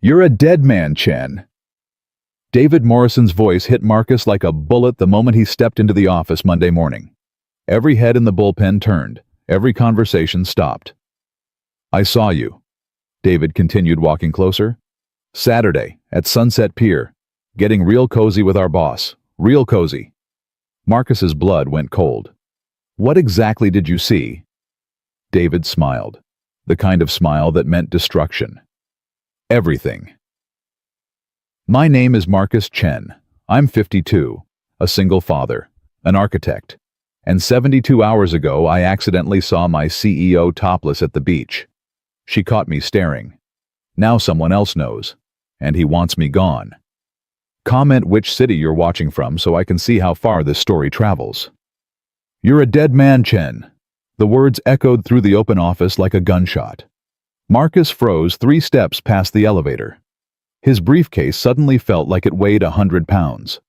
You're a dead man, Chen. David Morrison's voice hit Marcus like a bullet the moment he stepped into the office Monday morning. Every head in the bullpen turned. Every conversation stopped. I saw you. David continued, walking closer. Saturday, at Sunset Pier. Getting real cozy with our boss. Real cozy. Marcus's blood went cold. What exactly did you see? David smiled. The kind of smile that meant destruction. Everything. My name is Marcus Chen. I'm 52, a single father, an architect. And 72 hours ago, I accidentally saw my CEO topless at the beach. She caught me staring. Now someone else knows, and he wants me gone. Comment which city you're watching from so I can see how far this story travels. You're a dead man, Chen. The words echoed through the open office like a gunshot. Marcus froze 3 steps past the elevator. His briefcase suddenly felt like it weighed 100 pounds.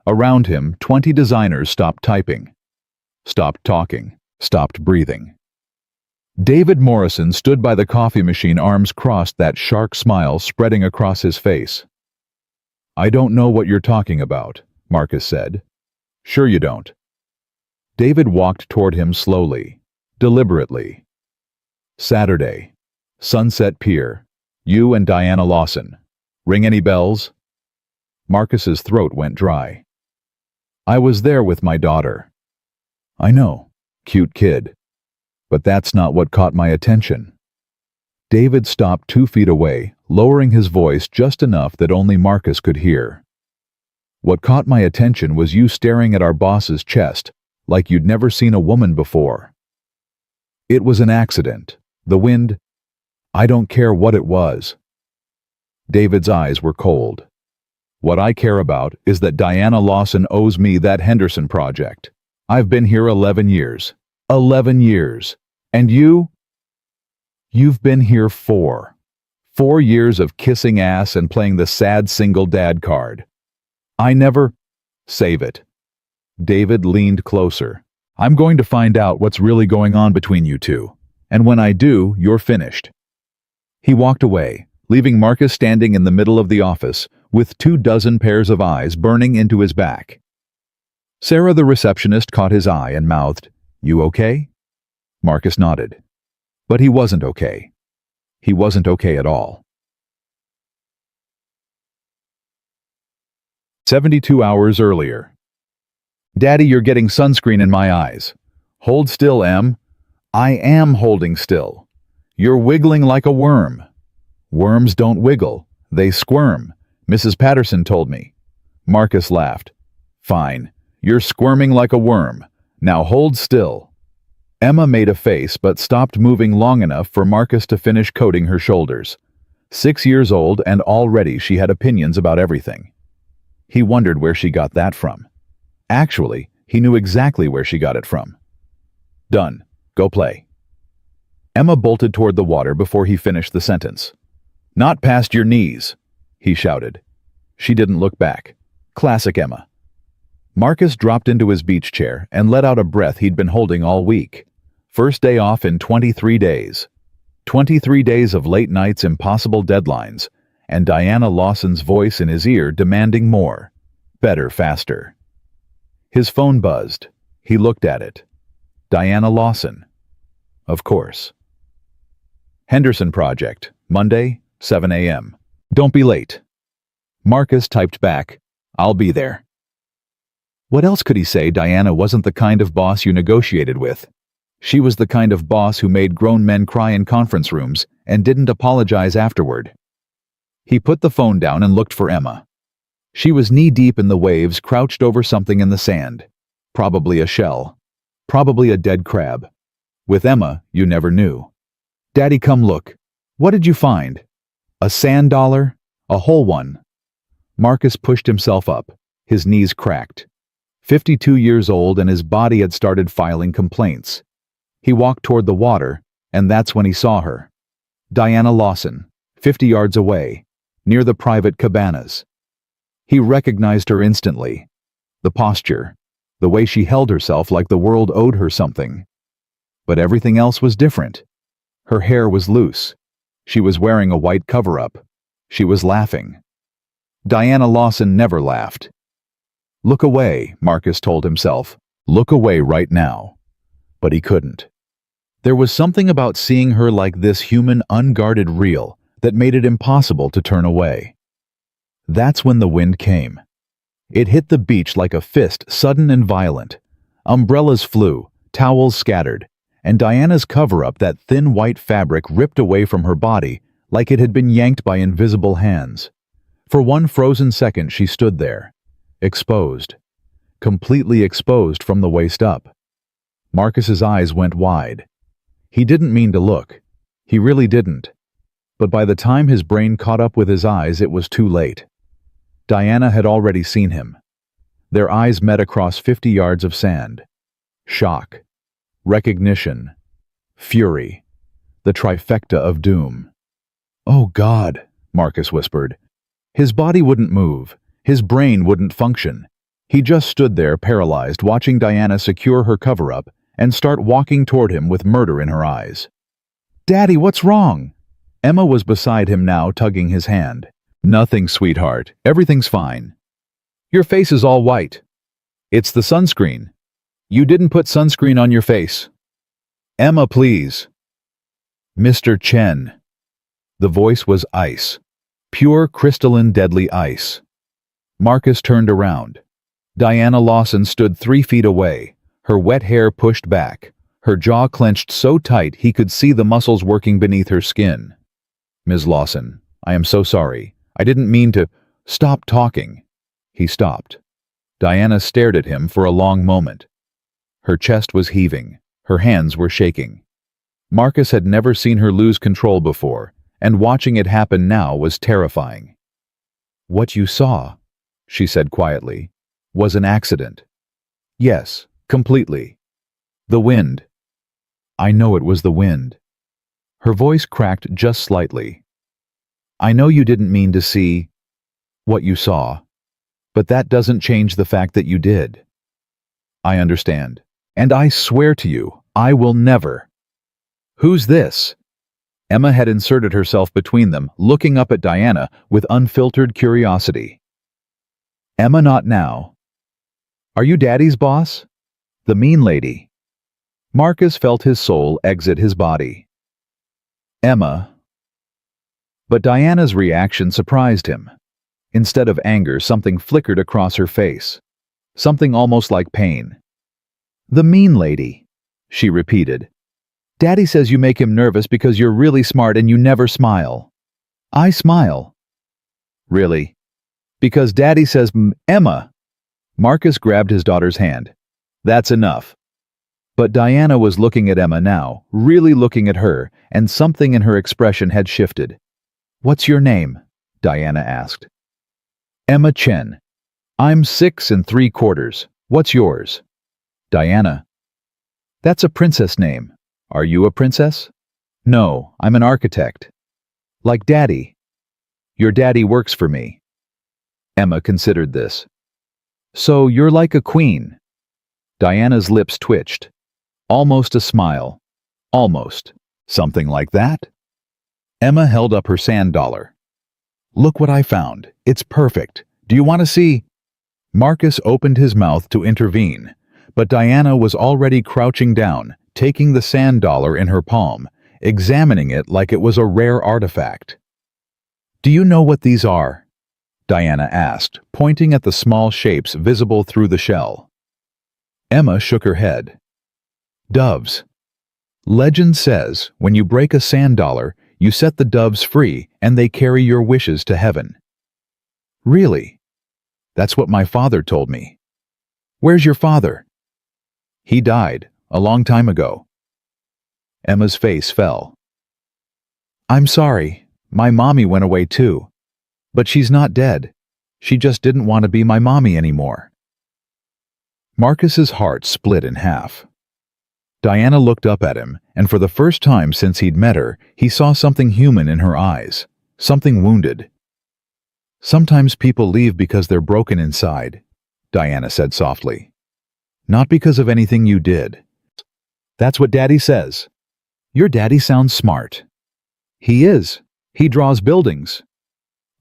Around him, 20 designers stopped typing. Stopped talking. Stopped breathing. David Morrison stood by the coffee machine, arms crossed, that shark smile spreading across his face. I don't know what you're talking about, Marcus said. Sure you don't. David walked toward him slowly, deliberately. Saturday. Sunset Pier. You and Diana Lawson. Ring any bells? Marcus's throat went dry. I was there with my daughter. I know, cute kid. But that's not what caught my attention. David stopped 2 feet away, lowering his voice just enough that only Marcus could hear. What caught my attention was you staring at our boss's chest, like you'd never seen a woman before. It was an accident. The wind. I don't care what it was. David's eyes were cold. What I care about is that Diana Lawson owes me that Henderson project. I've been here 11 years. 11 years. And you? You've been here 4. 4 years of kissing ass and playing the sad single dad card. I never... Save it. David leaned closer. I'm going to find out what's really going on between you two. And when I do, you're finished. He walked away, leaving Marcus standing in the middle of the office, with 24 pairs of eyes burning into his back. Sarah, the receptionist, caught his eye and mouthed, You okay? Marcus nodded. But he wasn't okay. He wasn't okay at all. 72 hours earlier. Daddy, you're getting sunscreen in my eyes. Hold still, Em. I am holding still. You're wiggling like a worm. Worms don't wiggle. They squirm. Mrs. Patterson told me. Marcus laughed. Fine. You're squirming like a worm. Now hold still. Emma made a face but stopped moving long enough for Marcus to finish coating her shoulders. 6 years old and already she had opinions about everything. He wondered where she got that from. Actually, he knew exactly where she got it from. Done. Go play. Emma bolted toward the water before he finished the sentence. Not past your knees, he shouted. She didn't look back. Classic Emma. Marcus dropped into his beach chair and let out a breath he'd been holding all week. First day off in 23 days. 23 days of late nights, impossible deadlines, and Diana Lawson's voice in his ear demanding more. Better, faster. His phone buzzed. He looked at it. Diana Lawson. Of course. Henderson Project, Monday, 7 a.m. Don't be late. Marcus typed back, I'll be there. What else could he say? Diana wasn't the kind of boss you negotiated with. She was the kind of boss who made grown men cry in conference rooms and didn't apologize afterward. He put the phone down and looked for Emma. She was knee-deep in the waves, crouched over something in the sand. Probably a shell. Probably a dead crab. With Emma, you never knew. Daddy, come look. What did you find? A sand dollar? A whole one. Marcus pushed himself up. His knees cracked. 52 years old and his body had started filing complaints. He walked toward the water, and that's when he saw her. Diana Lawson, 50 yards away, near the private cabanas. He recognized her instantly. The posture, the way she held herself like the world owed her something. But everything else was different. Her hair was loose. She was wearing a white cover-up. She was laughing. Diana Lawson never laughed. Look away, Marcus told himself. Look away right now. But he couldn't. There was something about seeing her like this human, unguarded real that made it impossible to turn away. That's when the wind came. It hit the beach like a fist, sudden and violent. Umbrellas flew, towels scattered, and Diana's cover-up, that thin white fabric, ripped away from her body like it had been yanked by invisible hands. For one frozen second she stood there, exposed, completely exposed from the waist up. Marcus's eyes went wide. He didn't mean to look. He really didn't. But by the time his brain caught up with his eyes, it was too late. Diana had already seen him. Their eyes met across 50 yards of sand. Shock, recognition, fury, the trifecta of doom. "Oh God," Marcus whispered. His body wouldn't move. His brain wouldn't function. He just stood there, paralyzed, watching Diana secure her cover-up and start walking toward him with murder in her eyes. "Daddy, what's wrong?" Emma was beside him now, tugging his hand. "Nothing, sweetheart. Everything's fine. Your face is all white. It's the sunscreen. You didn't put sunscreen on your face. Emma, please." "Mr. Chen." The voice was ice. Pure, crystalline, deadly ice. Marcus turned around. Diana Lawson stood 3 feet away, her wet hair pushed back, her jaw clenched so tight he could see the muscles working beneath her skin. "Ms. Lawson, I am so sorry. I didn't mean to—" "Stop talking." He stopped. Diana stared at him for a long moment. Her chest was heaving. Her hands were shaking. Marcus had never seen her lose control before, and watching it happen now was terrifying. "What you saw," she said quietly, "was an accident." "Yes, completely. The wind." "I know it was the wind." Her voice cracked just slightly. "I know you didn't mean to see what you saw, but that doesn't change the fact that you did." "I understand. And I swear to you, I will never." "Who's this?" Emma had inserted herself between them, looking up at Diana with unfiltered curiosity. "Emma, not now." "Are you Daddy's boss?" "The mean lady." Marcus felt his soul exit his body. "Emma." But Diana's reaction surprised him. Instead of anger, something flickered across her face. Something almost like pain. "The mean lady," she repeated. "Daddy says you make him nervous because you're really smart and you never smile." "I smile." "Really?" "Because Daddy says Emma." Marcus grabbed his daughter's hand. "That's enough." But Diana was looking at Emma now, really looking at her, and something in her expression had shifted. "What's your name?" Diana asked. "Emma Chen. I'm 6 3/4. What's yours?" "Diana." "That's a princess name. Are you a princess?" "No, I'm an architect." "Like Daddy." "Your daddy works for me." Emma considered this. "So you're like a queen." Diana's lips twitched. Almost a smile. Almost. "Something like that?" Emma held up her sand dollar. "Look what I found. It's perfect. Do you want to see?" Marcus opened his mouth to intervene, but Diana was already crouching down, taking the sand dollar in her palm, examining it like it was a rare artifact. "Do you know what these are?" Diana asked, pointing at the small shapes visible through the shell. Emma shook her head. "Doves. Legend says when you break a sand dollar, you set the doves free and they carry your wishes to heaven." "Really?" "That's what my father told me." "Where's your father?" "He died a long time ago." Emma's face fell. "I'm sorry. My mommy went away too. But she's not dead. She just didn't want to be my mommy anymore." Marcus's heart split in half. Diana looked up at him, and for the first time since he'd met her, he saw something human in her eyes, something wounded. "Sometimes people leave because they're broken inside," Diana said softly. "Not because of anything you did." "That's what Daddy says." "Your daddy sounds smart." "He is. He draws buildings."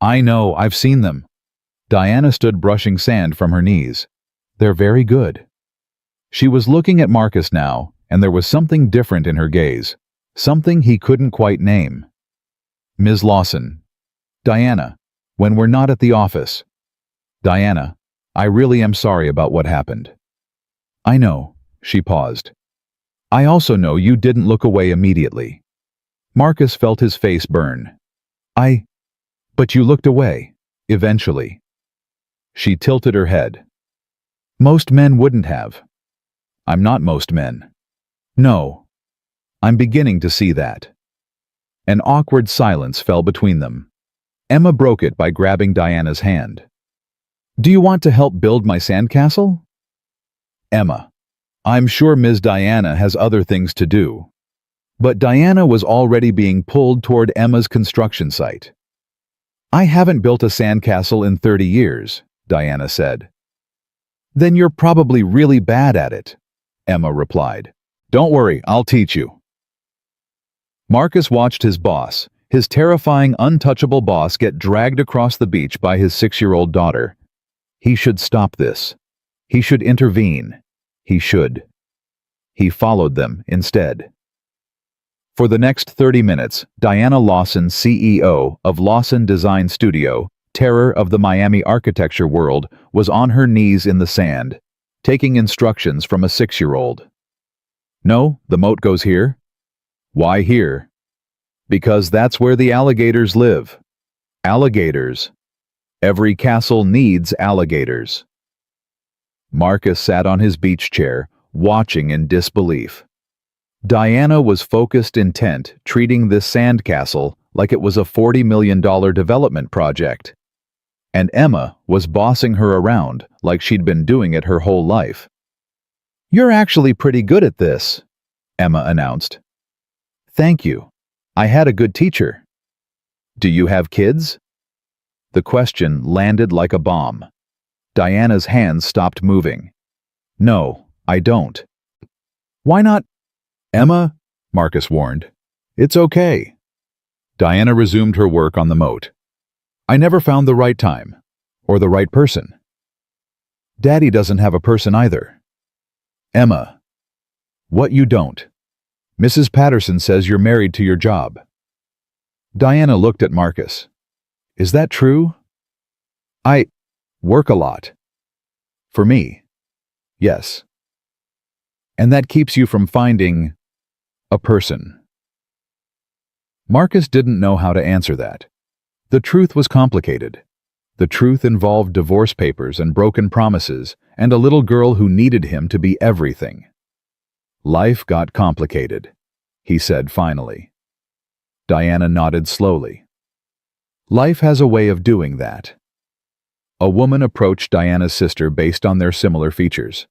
I know, I've seen them. Diana stood brushing sand from her knees. They're very good. She was looking at Marcus now, and there was something different in her gaze. Something he couldn't quite name. Ms. Lawson. Diana, when we're not at the office. Diana, I really am sorry about what happened. I know, she paused. I also know you didn't look away immediately. Marcus felt his face burn. But you looked away, eventually. She tilted her head. Most men wouldn't have. I'm not most men. No. I'm beginning to see that. An awkward silence fell between them. Emma broke it by grabbing Diana's hand. Do you want to help build my sandcastle? Emma. I'm sure Ms. Diana has other things to do. But Diana was already being pulled toward Emma's construction site. I haven't built a sandcastle in 30 years, Diana said. Then you're probably really bad at it, Emma replied. Don't worry, I'll teach you. Marcus watched his boss, his terrifying, untouchable boss, get dragged across the beach by his 6-year-old daughter. He should stop this. He should intervene. He should. He followed them instead. For the next 30 minutes, Diana Lawson, CEO of Lawson Design Studio, terror of the Miami architecture world, was on her knees in the sand, taking instructions from a 6-year-old. No, the moat goes here. Why here? Because that's where the alligators live. Alligators. Every castle needs alligators. Marcus sat on his beach chair, watching in disbelief. Diana was focused, intent, treating this sandcastle like it was a $40 million development project. And Emma was bossing her around like she'd been doing it her whole life. You're actually pretty good at this, Emma announced. Thank you. I had a good teacher. Do you have kids? The question landed like a bomb. Diana's hands stopped moving. No, I don't. Why not? Emma, Marcus warned. It's okay. Diana resumed her work on the moat. I never found the right time, or the right person. Daddy doesn't have a person either. Emma. What you don't? Mrs. Patterson says you're married to your job. Diana looked at Marcus. Is that true? I work a lot. For me. Yes. And that keeps you from finding a person. Marcus didn't know how to answer that. The truth was complicated. The truth involved divorce papers and broken promises and a little girl who needed him to be everything. Life got complicated, he said finally. Diana nodded slowly. Life has a way of doing that. A woman approached Diana's sister based on their similar features.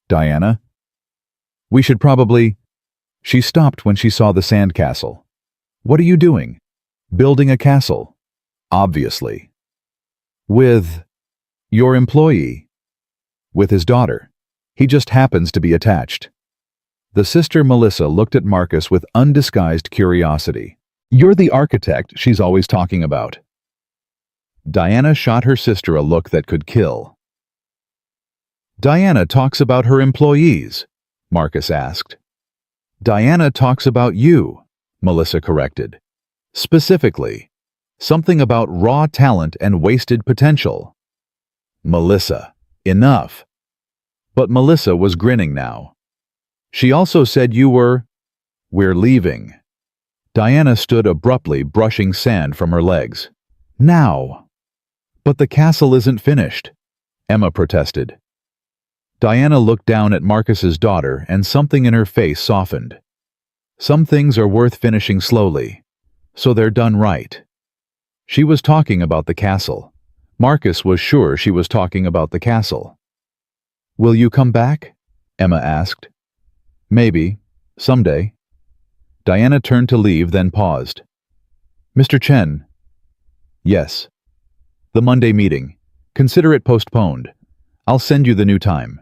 Diana? We should probably... She stopped when she saw the sandcastle. What are you doing? Building a castle. Obviously. With your employee. With his daughter. He just happens to be attached. The sister Melissa looked at Marcus with undisguised curiosity. You're the architect she's always talking about. Diana shot her sister a look that could kill. Diana talks about her employees, Marcus asked. Diana talks about you, Melissa corrected. Specifically, something about raw talent and wasted potential. Melissa, enough. But Melissa was grinning now. She also said you were... We're leaving. Diana stood abruptly, brushing sand from her legs. Now. But the castle isn't finished, Emma protested. Diana looked down at Marcus's daughter and something in her face softened. Some things are worth finishing slowly, so they're done right. She was talking about the castle. Marcus was sure she was talking about the castle. Will you come back? Emma asked. Maybe. Someday. Diana turned to leave, then paused. Mr. Chen. Yes. The Monday meeting. Consider it postponed. I'll send you the new time.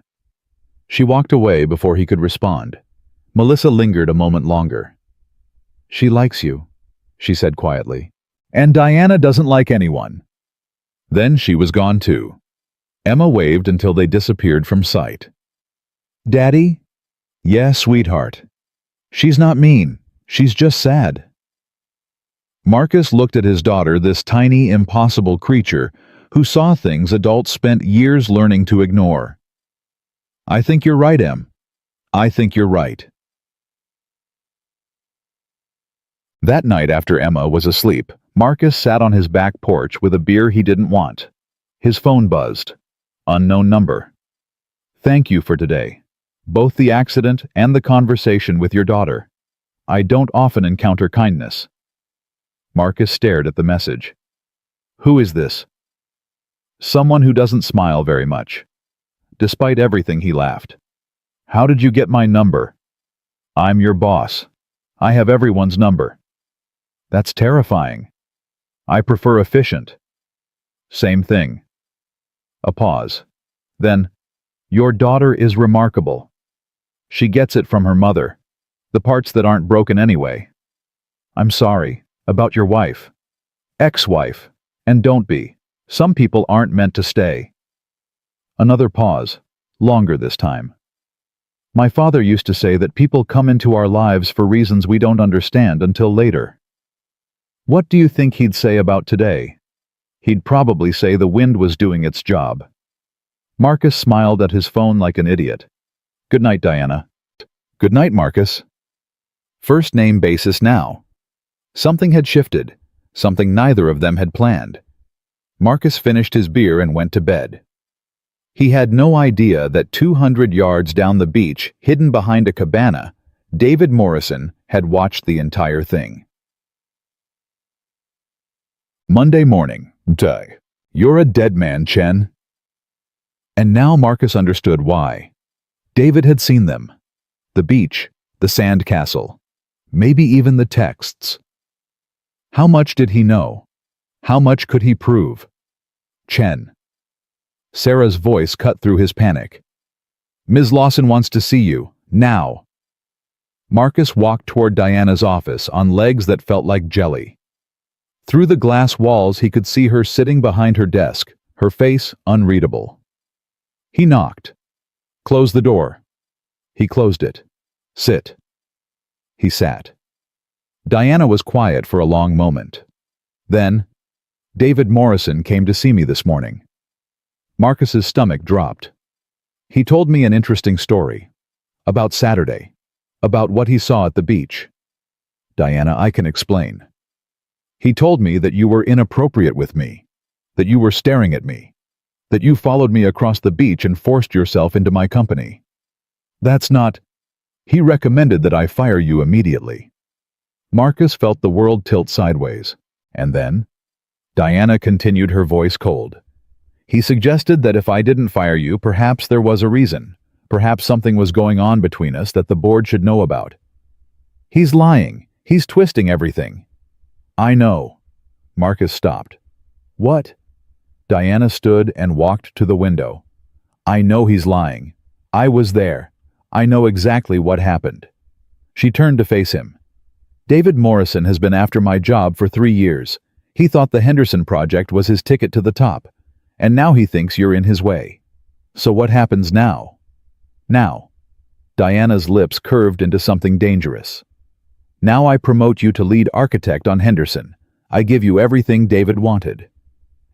She walked away before he could respond. Melissa lingered a moment longer. She likes you, she said quietly. And Diana doesn't like anyone. Then she was gone too. Emma waved until they disappeared from sight. Daddy? Yeah, sweetheart. She's not mean. She's just sad. Marcus looked at his daughter, this tiny, impossible creature who saw things adults spent years learning to ignore. I think you're right, Em. I think you're right. That night after Emma was asleep, Marcus sat on his back porch with a beer he didn't want. His phone buzzed. Unknown number. Thank you for today. Both the accident and the conversation with your daughter. I don't often encounter kindness. Marcus stared at the message. Who is this? Someone who doesn't smile very much. Despite everything, he laughed. How did you get my number? I'm your boss. I have everyone's number. That's terrifying. I prefer efficient. Same thing. A pause. Then, your daughter is remarkable. She gets it from her mother. The parts that aren't broken anyway. I'm sorry. About your wife. Ex-wife. And don't be. Some people aren't meant to stay. Another pause. Longer this time. My father used to say that people come into our lives for reasons we don't understand until later. What do you think he'd say about today? He'd probably say the wind was doing its job. Marcus smiled at his phone like an idiot. Good night, Diana. Good night, Marcus. First name basis now. Something had shifted, something neither of them had planned. Marcus finished his beer and went to bed. He had no idea that 200 yards down the beach, hidden behind a cabana, David Morrison had watched the entire thing. Monday morning. You're a dead man, Chen. And now Marcus understood why. David had seen them. The beach, the sand castle, maybe even the texts. How much did he know? How much could he prove? Chen. Sarah's voice cut through his panic. Ms. Lawson wants to see you, now. Marcus walked toward Diana's office on legs that felt like jelly. Through the glass walls he could see her sitting behind her desk, her face unreadable. He knocked. Close the door. He closed it. Sit. He sat. Diana was quiet for a long moment. Then, David Morrison came to see me this morning. Marcus's stomach dropped. He told me an interesting story. About Saturday. About what he saw at the beach. Diana, I can explain. He told me that you were inappropriate with me. That you were staring at me. That you followed me across the beach and forced yourself into my company. That's not... He recommended that I fire you immediately. Marcus felt the world tilt sideways. And then? Diana continued, her voice cold. He suggested that if I didn't fire you, perhaps there was a reason. Perhaps something was going on between us that the board should know about. He's lying. He's twisting everything. I know. Marcus stopped. What? Diana stood and walked to the window. I know he's lying. I was there. I know exactly what happened. She turned to face him. David Morrison has been after my job for 3 years. He thought the Henderson project was his ticket to the top. And now he thinks you're in his way. So what happens now? Now. Diana's lips curved into something dangerous. Now I promote you to lead architect on Henderson. I give you everything David wanted.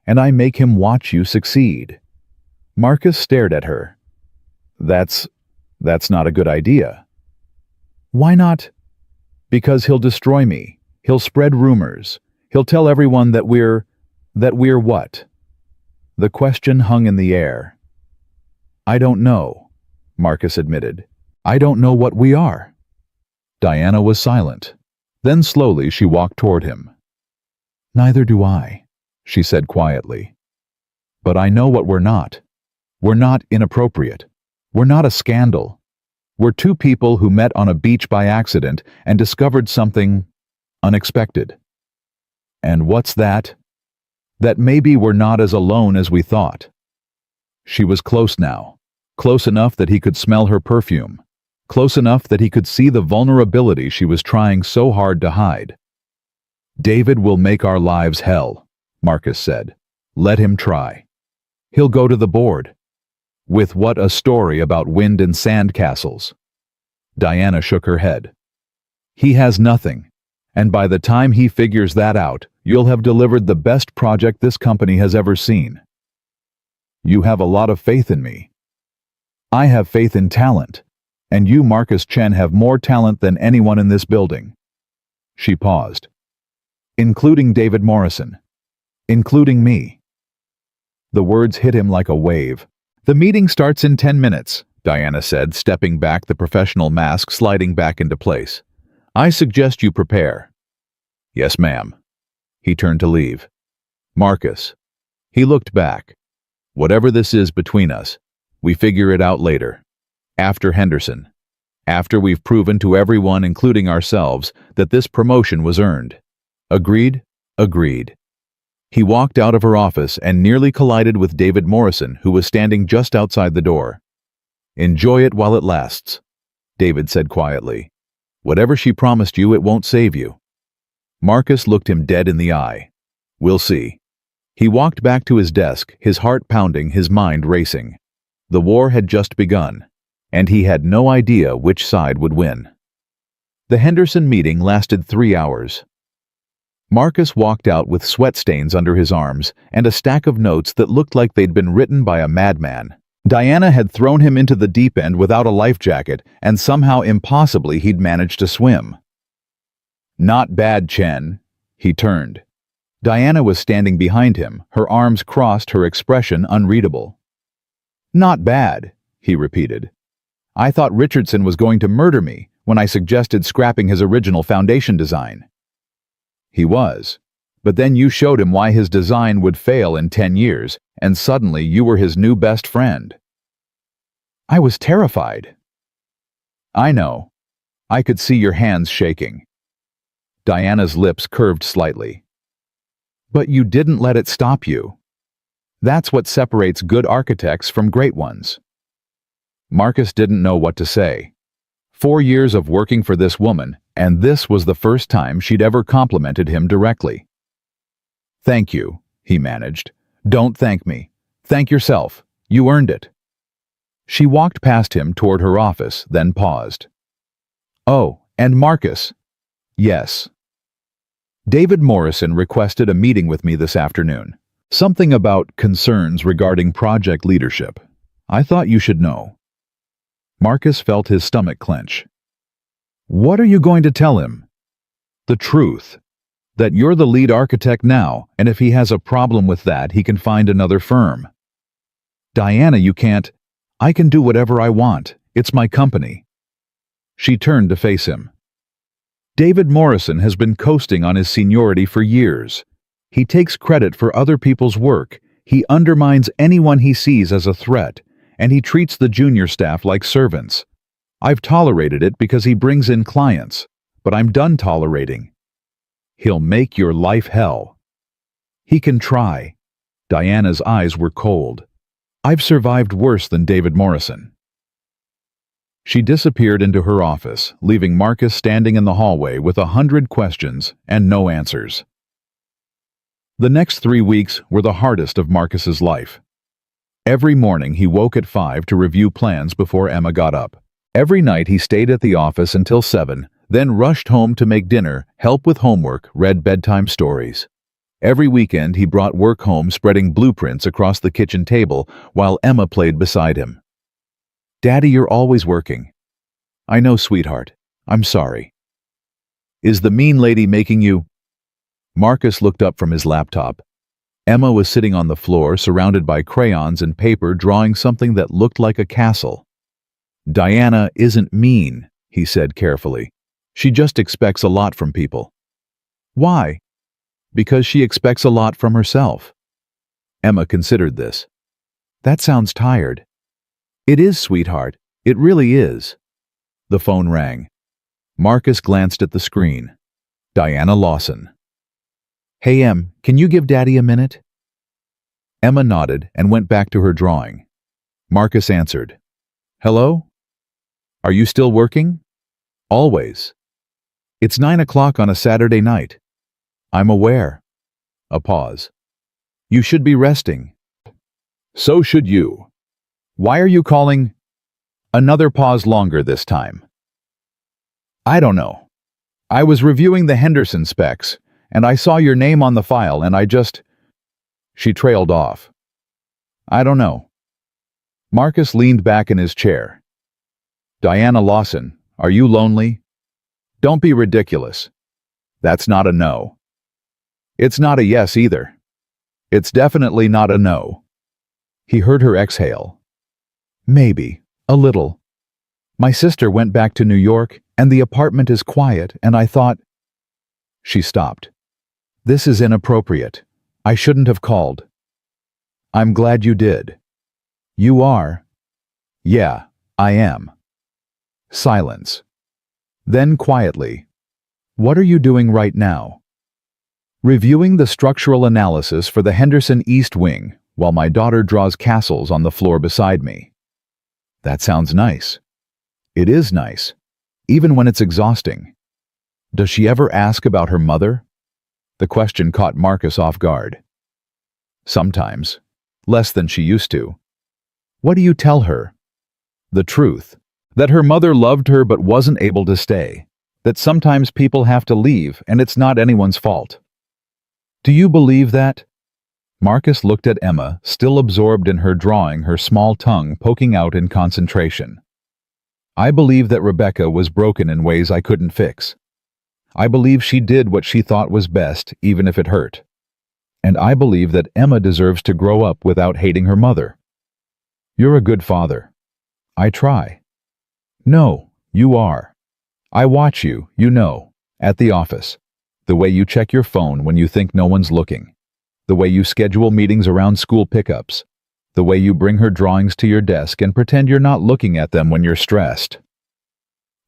And I make him watch you succeed. Marcus stared at her. That's not a good idea. Why not? Because he'll destroy me. He'll spread rumors. He'll tell everyone that we're what? The question hung in the air. I don't know, Marcus admitted. I don't know what we are. Diana was silent. Then slowly she walked toward him. Neither do I, she said quietly. But I know what we're not. We're not inappropriate. We're not a scandal. We're two people who met on a beach by accident and discovered something unexpected. And what's that? That maybe we're not as alone as we thought. She was close now, close enough that he could smell her perfume, close enough that he could see the vulnerability she was trying so hard to hide. David will make our lives hell, Marcus said. Let him try. He'll go to the board. With what a story about wind and sand castles. Diana shook her head. He has nothing, and by the time he figures that out, you'll have delivered the best project this company has ever seen. You have a lot of faith in me. I have faith in talent, and you, Marcus Chen, have more talent than anyone in this building. She paused. Including David Morrison. Including me. The words hit him like a wave. The meeting starts in 10 minutes, Diana said, stepping back, the professional mask sliding back into place. I suggest you prepare. Yes, ma'am. He turned to leave. Marcus. He looked back. Whatever this is between us, we figure it out later. After Henderson. After we've proven to everyone, including ourselves, that this promotion was earned. Agreed? Agreed. He walked out of her office and nearly collided with David Morrison, who was standing just outside the door. Enjoy it while it lasts, David said quietly. Whatever she promised you, it won't save you. Marcus looked him dead in the eye. We'll see. He walked back to his desk, his heart pounding, his mind racing. The war had just begun, and he had no idea which side would win. The Henderson meeting lasted 3 hours. Marcus walked out with sweat stains under his arms and a stack of notes that looked like they'd been written by a madman. Diana had thrown him into the deep end without a life jacket, and somehow impossibly he'd managed to swim. Not bad, Chen. He turned. Diana was standing behind him, her arms crossed, her expression unreadable. Not bad, he repeated. I thought Richardson was going to murder me when I suggested scrapping his original foundation design. He was. But then you showed him why his design would fail in 10 years, and suddenly you were his new best friend. I was terrified. I know. I could see your hands shaking. Diana's lips curved slightly. But you didn't let it stop you. That's what separates good architects from great ones. Marcus didn't know what to say. 4 years of working for this woman, and this was the first time she'd ever complimented him directly. Thank you, he managed. Don't thank me. Thank yourself. You earned it. She walked past him toward her office, then paused. Oh, and Marcus. Yes. David Morrison requested a meeting with me this afternoon. Something about concerns regarding project leadership. I thought you should know. Marcus felt his stomach clench. What are you going to tell him? The truth. That you're the lead architect now, and if he has a problem with that, he can find another firm. Diana, you can't. I can do whatever I want. It's my company. She turned to face him. David Morrison has been coasting on his seniority for years. He takes credit for other people's work. He undermines anyone he sees as a threat, and he treats the junior staff like servants. I've tolerated it because he brings in clients, but I'm done tolerating. He'll make your life hell. He can try. Diana's eyes were cold. I've survived worse than David Morrison. She disappeared into her office, leaving Marcus standing in the hallway with 100 questions and no answers. The next 3 weeks were the hardest of Marcus's life. Every morning he woke at 5 to review plans before Emma got up. Every night he stayed at the office until 7, then rushed home to make dinner, help with homework, read bedtime stories. Every weekend he brought work home, spreading blueprints across the kitchen table while Emma played beside him. Daddy, you're always working. I know, sweetheart. I'm sorry. Is the mean lady making you? Marcus looked up from his laptop. Emma was sitting on the floor, surrounded by crayons and paper, drawing something that looked like a castle. Diana isn't mean, he said carefully. She just expects a lot from people. Why? Because she expects a lot from herself. Emma considered this. That sounds tired. It is, sweetheart. It really is. The phone rang. Marcus glanced at the screen. Diana Lawson. Hey, Em, can you give Daddy a minute? Emma nodded and went back to her drawing. Marcus answered. Hello? Are you still working? Always. It's 9 o'clock on a Saturday night. I'm aware. A pause. You should be resting. So should you. Why are you calling? Another pause longer this time. I don't know. I was reviewing the Henderson specs, and I saw your name on the file and I just... She trailed off. I don't know. Marcus leaned back in his chair. Diana Lawson, are you lonely? Don't be ridiculous. That's not a no. It's not a yes either. It's definitely not a no. He heard her exhale. Maybe, a little. My sister went back to New York and the apartment is quiet and I thought... She stopped. This is inappropriate. I shouldn't have called. I'm glad you did. You are? Yeah, I am. Silence. Then quietly. What are you doing right now? Reviewing the structural analysis for the Henderson East Wing while my daughter draws castles on the floor beside me. That sounds nice. It is nice, even when it's exhausting. Does she ever ask about her mother? The question caught Marcus off guard. Sometimes. Less than she used to. What do you tell her? The truth. That her mother loved her but wasn't able to stay. That sometimes people have to leave and it's not anyone's fault. Do you believe that? Marcus looked at Emma, still absorbed in her drawing, her small tongue poking out in concentration. I believe that Rebecca was broken in ways I couldn't fix. I believe she did what she thought was best, even if it hurt. And I believe that Emma deserves to grow up without hating her mother. You're a good father. I try. No, you are. I watch you, you know, at the office. The way you check your phone when you think no one's looking. The way you schedule meetings around school pickups. The way you bring her drawings to your desk and pretend you're not looking at them when you're stressed.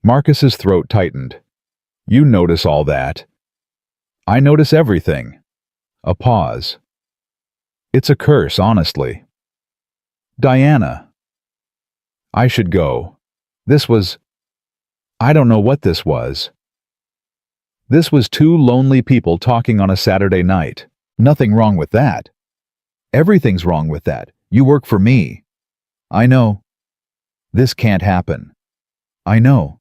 Marcus's throat tightened. You notice all that. I notice everything. A pause. It's a curse, honestly. Diana. I should go. This was... I don't know what this was. This was two lonely people talking on a Saturday night. Nothing wrong with that. Everything's wrong with that. You work for me. I know. This can't happen. I know.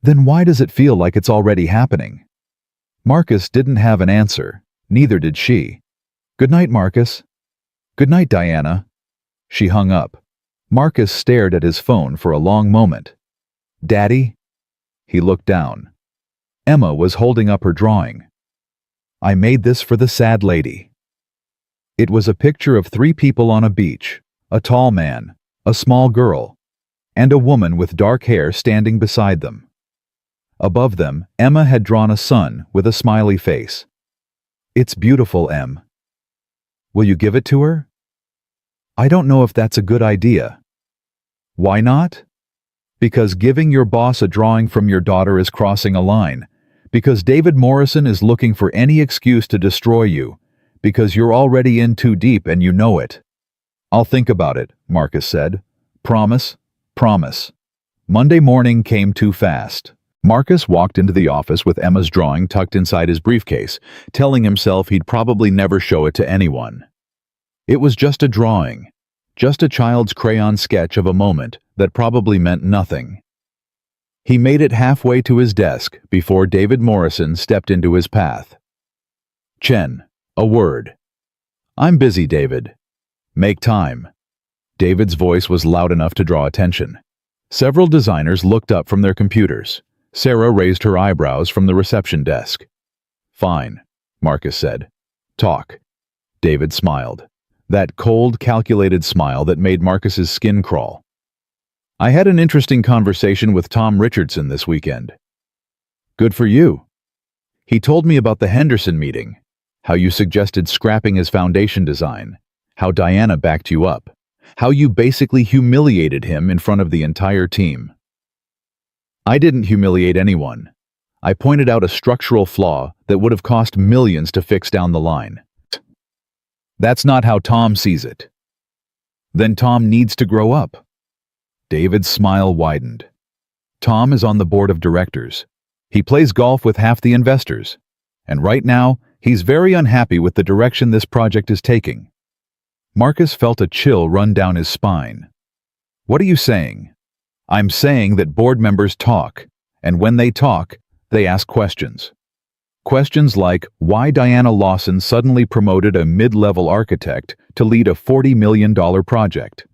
Then why does it feel like it's already happening? Marcus didn't have an answer. Neither did she. Good night, Marcus. Good night, Diana. She hung up. Marcus stared at his phone for a long moment. Daddy? He looked down. Emma was holding up her drawing. I made this for the sad lady. It was a picture of three people on a beach, a tall man, a small girl, and a woman with dark hair standing beside them. Above them, Emma had drawn a sun with a smiley face. It's beautiful, Em. Will you give it to her? I don't know if that's a good idea. Why not? Because giving your boss a drawing from your daughter is crossing a line. Because David Morrison is looking for any excuse to destroy you. Because you're already in too deep and you know it. I'll think about it, Marcus said. Promise? Promise. Monday morning came too fast. Marcus walked into the office with Emma's drawing tucked inside his briefcase, telling himself he'd probably never show it to anyone. It was just a drawing. Just a child's crayon sketch of a moment that probably meant nothing. He made it halfway to his desk before David Morrison stepped into his path. Chen, a word. I'm busy, David. Make time. David's voice was loud enough to draw attention. Several designers looked up from their computers. Sarah raised her eyebrows from the reception desk. Fine, Marcus said. Talk. David smiled. That cold, calculated smile that made Marcus's skin crawl. I had an interesting conversation with Tom Richardson this weekend. Good for you. He told me about the Henderson meeting, how you suggested scrapping his foundation design, how Diana backed you up, how you basically humiliated him in front of the entire team. I didn't humiliate anyone. I pointed out a structural flaw that would have cost millions to fix down the line. That's not how Tom sees it. Then Tom needs to grow up. David's smile widened. Tom is on the board of directors. He plays golf with half the investors. And right now, He's very unhappy with the direction this project is taking. Marcus felt a chill run down his spine. What are you saying? I'm saying that board members talk, and when they talk, they ask questions. Questions like why Diana Lawson suddenly promoted a mid-level architect to lead a $40 million project.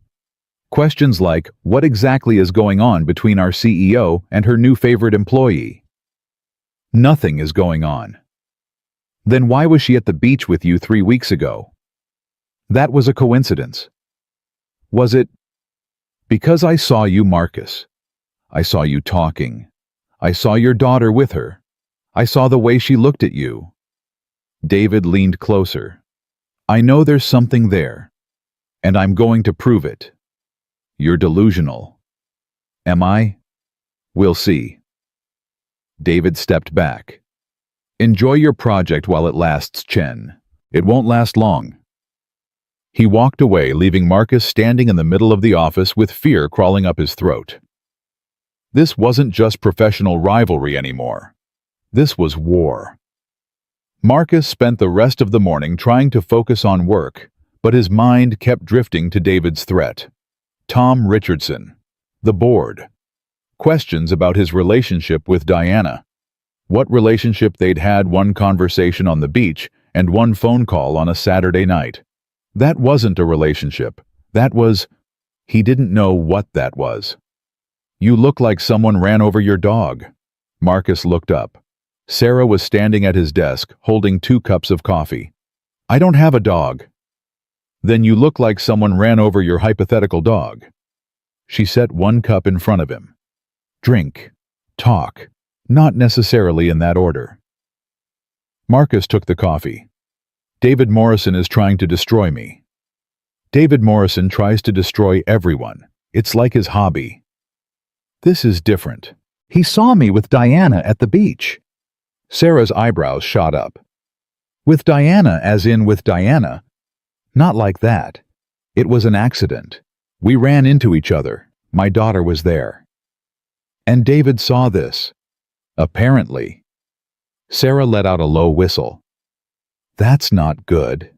Questions like what exactly is going on between our CEO and her new favorite employee. Nothing is going on. Then why was she at the beach with you 3 weeks ago? That was a coincidence. Was it? Because I saw you, Marcus. I saw you talking. I saw your daughter with her. I saw the way she looked at you. David leaned closer. I know there's something there, and I'm going to prove it. You're delusional. Am I? We'll see. David stepped back. Enjoy your project while it lasts, Chen. It won't last long. He walked away, leaving Marcus standing in the middle of the office with fear crawling up his throat. This wasn't just professional rivalry anymore. This was war. Marcus spent the rest of the morning trying to focus on work, but his mind kept drifting to David's threat. Tom Richardson. The board. Questions about his relationship with Diana. What relationship they'd had, one conversation on the beach and one phone call on a Saturday night. That wasn't a relationship. That was... He didn't know what that was. You look like someone ran over your dog. Marcus looked up. Sarah was standing at his desk, holding 2 cups of coffee. I don't have a dog. Then you look like someone ran over your hypothetical dog. She set 1 cup in front of him. Drink. Talk. Not necessarily in that order. Marcus took the coffee. David Morrison is trying to destroy me. David Morrison tries to destroy everyone. It's like his hobby. This is different. He saw me with Diana at the beach. Sarah's eyebrows shot up. With Diana, as in with Diana? Not like that. It was an accident. We ran into each other. My daughter was there. And David saw this. Apparently. Sarah let out a low whistle. That's not good.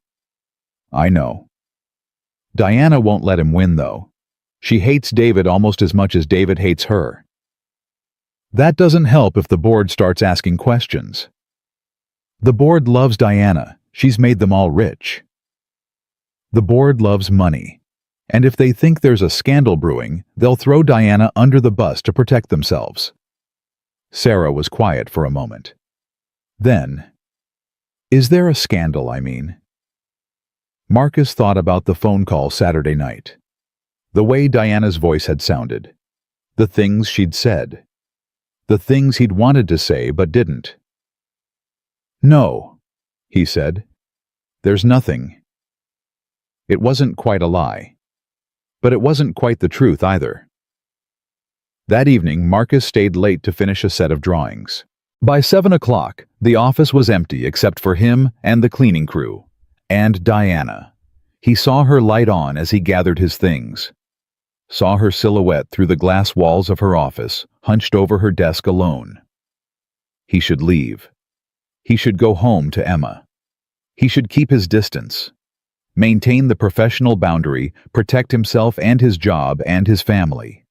I know. Diana won't let him win, though. She hates David almost as much as David hates her. That doesn't help if the board starts asking questions. The board loves Diana. She's made them all rich. The board loves money. And if they think there's a scandal brewing, they'll throw Diana under the bus to protect themselves. Sarah was quiet for a moment. Then, is there a scandal, I mean? Marcus thought about the phone call Saturday night. The way Diana's voice had sounded. The things she'd said. The things he'd wanted to say but didn't. No, he said. There's nothing. It wasn't quite a lie. But it wasn't quite the truth either. That evening, Marcus stayed late to finish a set of drawings. By 7 o'clock, the office was empty except for him and the cleaning crew. And Diana. He saw her light on as he gathered his things. Saw her silhouette through the glass walls of her office, hunched over her desk alone. He should leave. He should go home to Emma. He should keep his distance. Maintain the professional boundary, protect himself and his job and his family.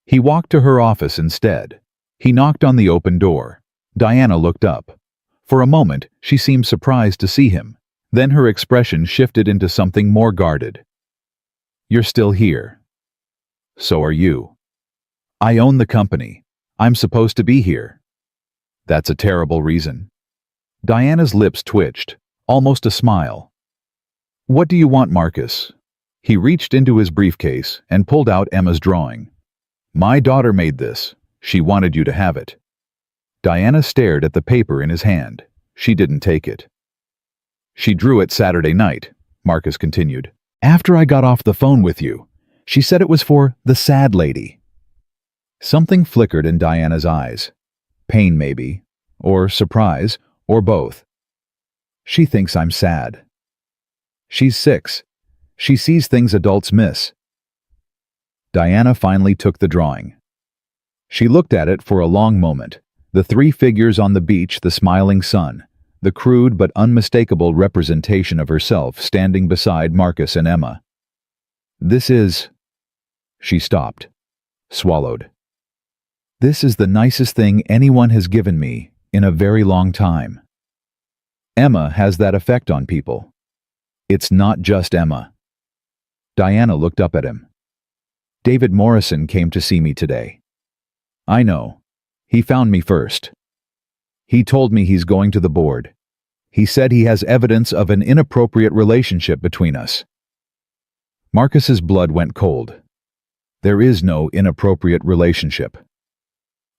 He walked to her office instead. He knocked on the open door. Diana looked up. For a moment, she seemed surprised to see him. Then her expression shifted into something more guarded. You're still here. So are you. I own the company. I'm supposed to be here. That's a terrible reason. Diana's lips twitched, almost a smile. What do you want, Marcus? He reached into his briefcase and pulled out Emma's drawing. My daughter made this. She wanted you to have it. Diana stared at the paper in his hand. She didn't take it. She drew it Saturday night, Marcus continued. After I got off the phone with you. She said it was for the sad lady. Something flickered in Diana's eyes. Pain, maybe. Or surprise. Or both. She thinks I'm sad. She's 6. She sees things adults miss. Diana finally took the drawing. She looked at it for a long moment. The 3 figures on the beach, the smiling sun. the crude but unmistakable representation of herself standing beside Marcus and Emma. This is... She stopped, swallowed. This is the nicest thing anyone has given me in a very long time. Emma has that effect on people. It's not just Emma. Diana looked up at him. David Morrison came to see me today. I know. He found me first. He told me he's going to the board. He said he has evidence of an inappropriate relationship between us. Marcus's blood went cold. There is no inappropriate relationship.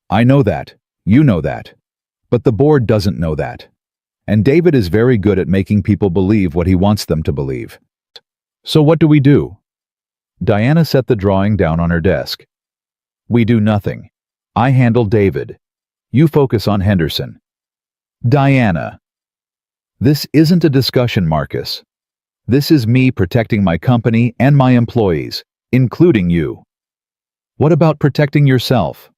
I know that. You know that. But the board doesn't know that. And David is very good at making people believe what he wants them to believe. So what do we do? Diana set the drawing down on her desk. We do nothing. I handle David. You focus on Henderson. Diana. This isn't a discussion, Marcus. This is me protecting my company and my employees, including you. What about protecting yourself?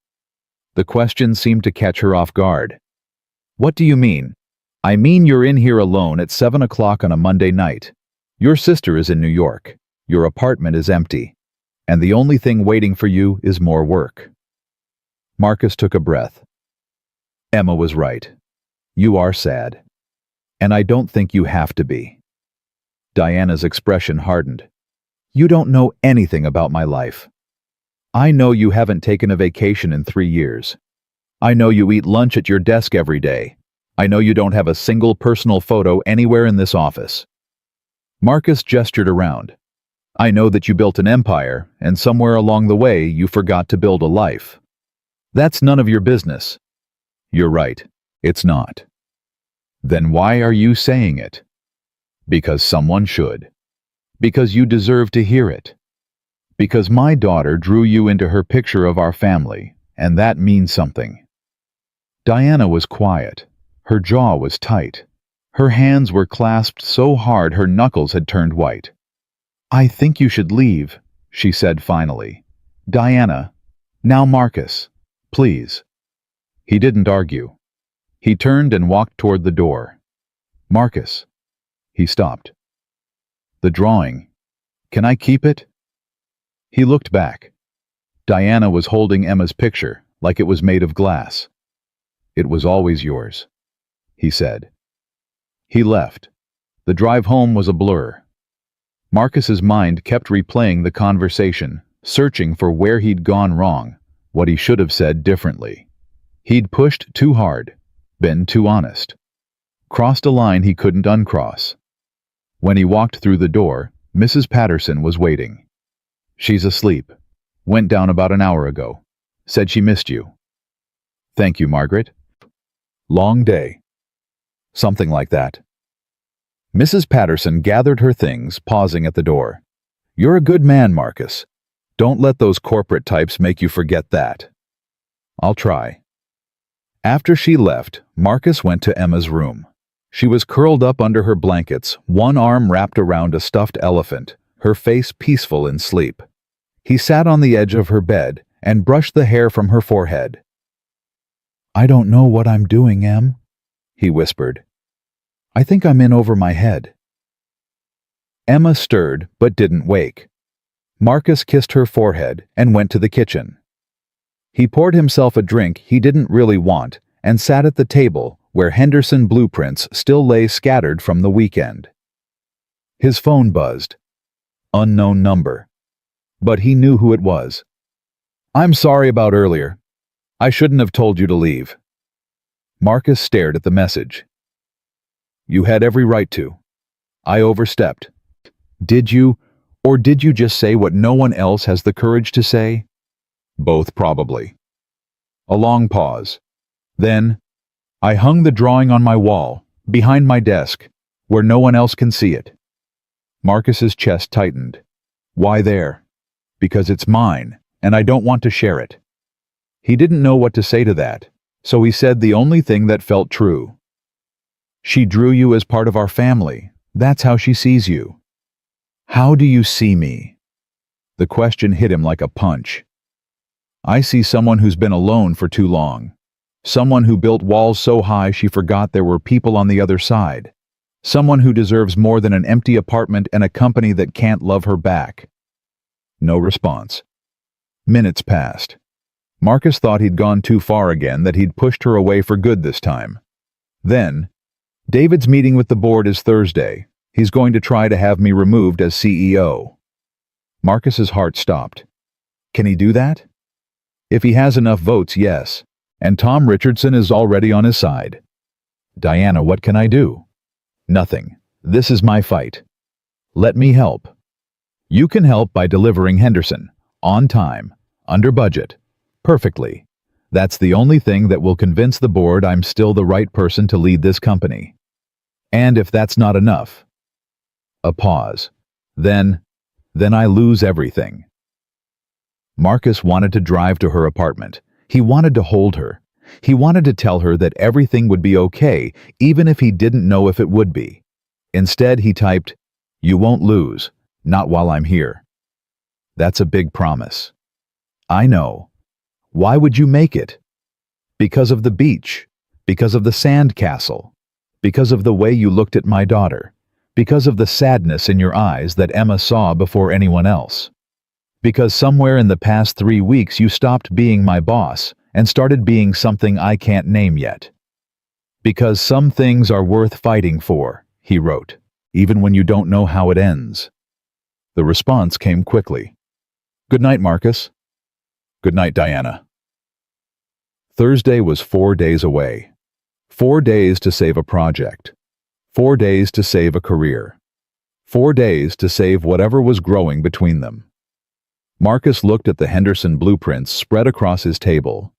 The question seemed to catch her off guard. What do you mean? I mean you're in here alone at 7 o'clock on a Monday night. Your sister is in New York. Your apartment is empty. And the only thing waiting for you is more work. Marcus took a breath. Emma was right. You are sad. And I don't think you have to be. Diana's expression hardened. You don't know anything about my life. I know you haven't taken a vacation in 3 years. I know you eat lunch at your desk every day. I know you don't have a single personal photo anywhere in this office. Marcus gestured around. I know that you built an empire, and somewhere along the way you forgot to build a life. That's none of your business. You're right, it's not. Then why are you saying it? Because someone should. Because you deserve to hear it. Because my daughter drew you into her picture of our family, and that means something. Diana was quiet. Her jaw was tight. Her hands were clasped so hard her knuckles had turned white. I think you should leave, she said finally. Diana. Now Marcus. Please. He didn't argue. He turned and walked toward the door. Marcus. He stopped. The drawing. Can I keep it? He looked back. Diana was holding Emma's picture, like it was made of glass. It was always yours, he said. He left. The drive home was a blur. Marcus's mind kept replaying the conversation, searching for where he'd gone wrong, what he should have said differently. He'd pushed too hard, been too honest, crossed a line he couldn't uncross. When he walked through the door, Mrs. Patterson was waiting. She's asleep. Went down about an hour ago. Said she missed you. Thank you, Margaret. Long day. Something like that. Mrs. Patterson gathered her things, pausing at the door. You're a good man, Marcus. Don't let those corporate types make you forget that. I'll try. After she left, Marcus went to Emma's room. She was curled up under her blankets, one arm wrapped around a stuffed elephant, her face peaceful in sleep. He sat on the edge of her bed and brushed the hair from her forehead. I don't know what I'm doing, Em, he whispered. I think I'm in over my head. Emma stirred but didn't wake. Marcus kissed her forehead and went to the kitchen. He poured himself a drink he didn't really want and sat at the table where Henderson blueprints still lay scattered from the weekend. His phone buzzed. Unknown number. But he knew who it was. I'm sorry about earlier. I shouldn't have told you to leave. Marcus stared at the message. You had every right to. I overstepped. Did you, or did you just say what no one else has the courage to say? Both, probably. A long pause. Then, I hung the drawing on my wall, behind my desk, where no one else can see it. Marcus's chest tightened. Why there? Because it's mine, and I don't want to share it. He didn't know what to say to that, so he said the only thing that felt true. She drew you as part of our family. That's how she sees you. How do you see me? The question hit him like a punch. I see someone who's been alone for too long. Someone who built walls so high she forgot there were people on the other side. Someone who deserves more than an empty apartment and a company that can't love her back. No response. Minutes passed. Marcus thought he'd gone too far again, that he'd pushed her away for good this time. Then, David's meeting with the board is Thursday. He's going to try to have me removed as CEO. Marcus's heart stopped. Can he do that? If he has enough votes, yes. And Tom Richardson is already on his side. Diana, what can I do? Nothing. This is my fight. Let me help. You can help by delivering Henderson, on time, under budget, perfectly. That's the only thing that will convince the board I'm still the right person to lead this company. And if that's not enough... A pause. Then I lose everything. Marcus wanted to drive to her apartment. He wanted to hold her. He wanted to tell her that everything would be okay, even if he didn't know if it would be. Instead, he typed, "You won't lose, not while I'm here." That's a big promise. I know. Why would you make it? Because of the beach. Because of the sand castle. Because of the way you looked at my daughter. Because of the sadness in your eyes that Emma saw before anyone else. Because somewhere in the past 3 weeks you stopped being my boss and started being something I can't name yet. Because some things are worth fighting for, he wrote, even when you don't know how it ends. The response came quickly. Good night, Marcus. Good night, Diana. Thursday was 4 days away. 4 days to save a project. 4 days to save a career. 4 days to save whatever was growing between them. Marcus looked at the Henderson blueprints spread across his table.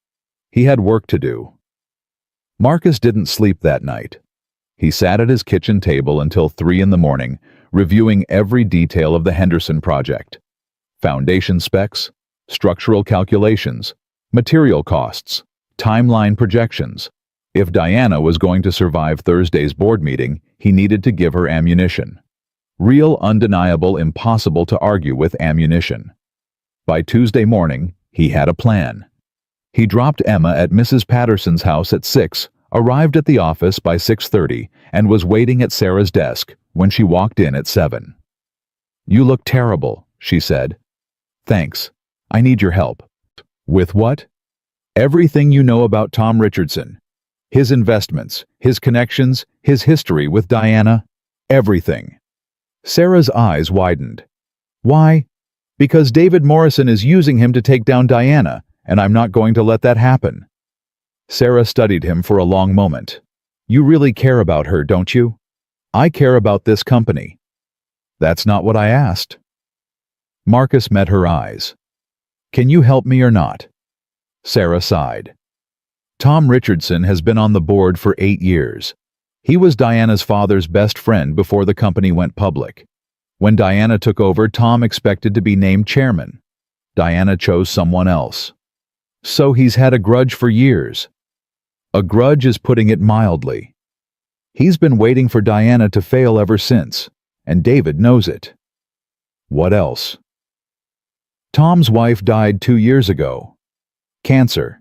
He had work to do. Marcus didn't sleep that night. He sat at his kitchen table until 3 in the morning, reviewing every detail of the Henderson project. Foundation specs, structural calculations, material costs, timeline projections. If Diana was going to survive Thursday's board meeting, he needed to give her ammunition. Real, undeniable, impossible to argue with ammunition. By Tuesday morning, he had a plan. He dropped Emma at Mrs. Patterson's house at 6, arrived at the office by 6:30, and was waiting at Sarah's desk when she walked in at 7. "You look terrible," she said. "Thanks. I need your help." "With what?" "Everything you know about Tom Richardson. His investments, his connections, his history with Diana. Everything." Sarah's eyes widened. "Why?" "Because David Morrison is using him to take down Diana, and I'm not going to let that happen." Sarah studied him for a long moment. "You really care about her, don't you?" "I care about this company." "That's not what I asked." Marcus met her eyes. "Can you help me or not?" Sarah sighed. Tom Richardson has been on the board for 8 years. He was Diana's father's best friend before the company went public. When Diana took over, Tom expected to be named chairman. Diana chose someone else. So he's had a grudge for years. A grudge is putting it mildly. He's been waiting for Diana to fail ever since, and David knows it. What else? Tom's wife died 2 years ago. Cancer.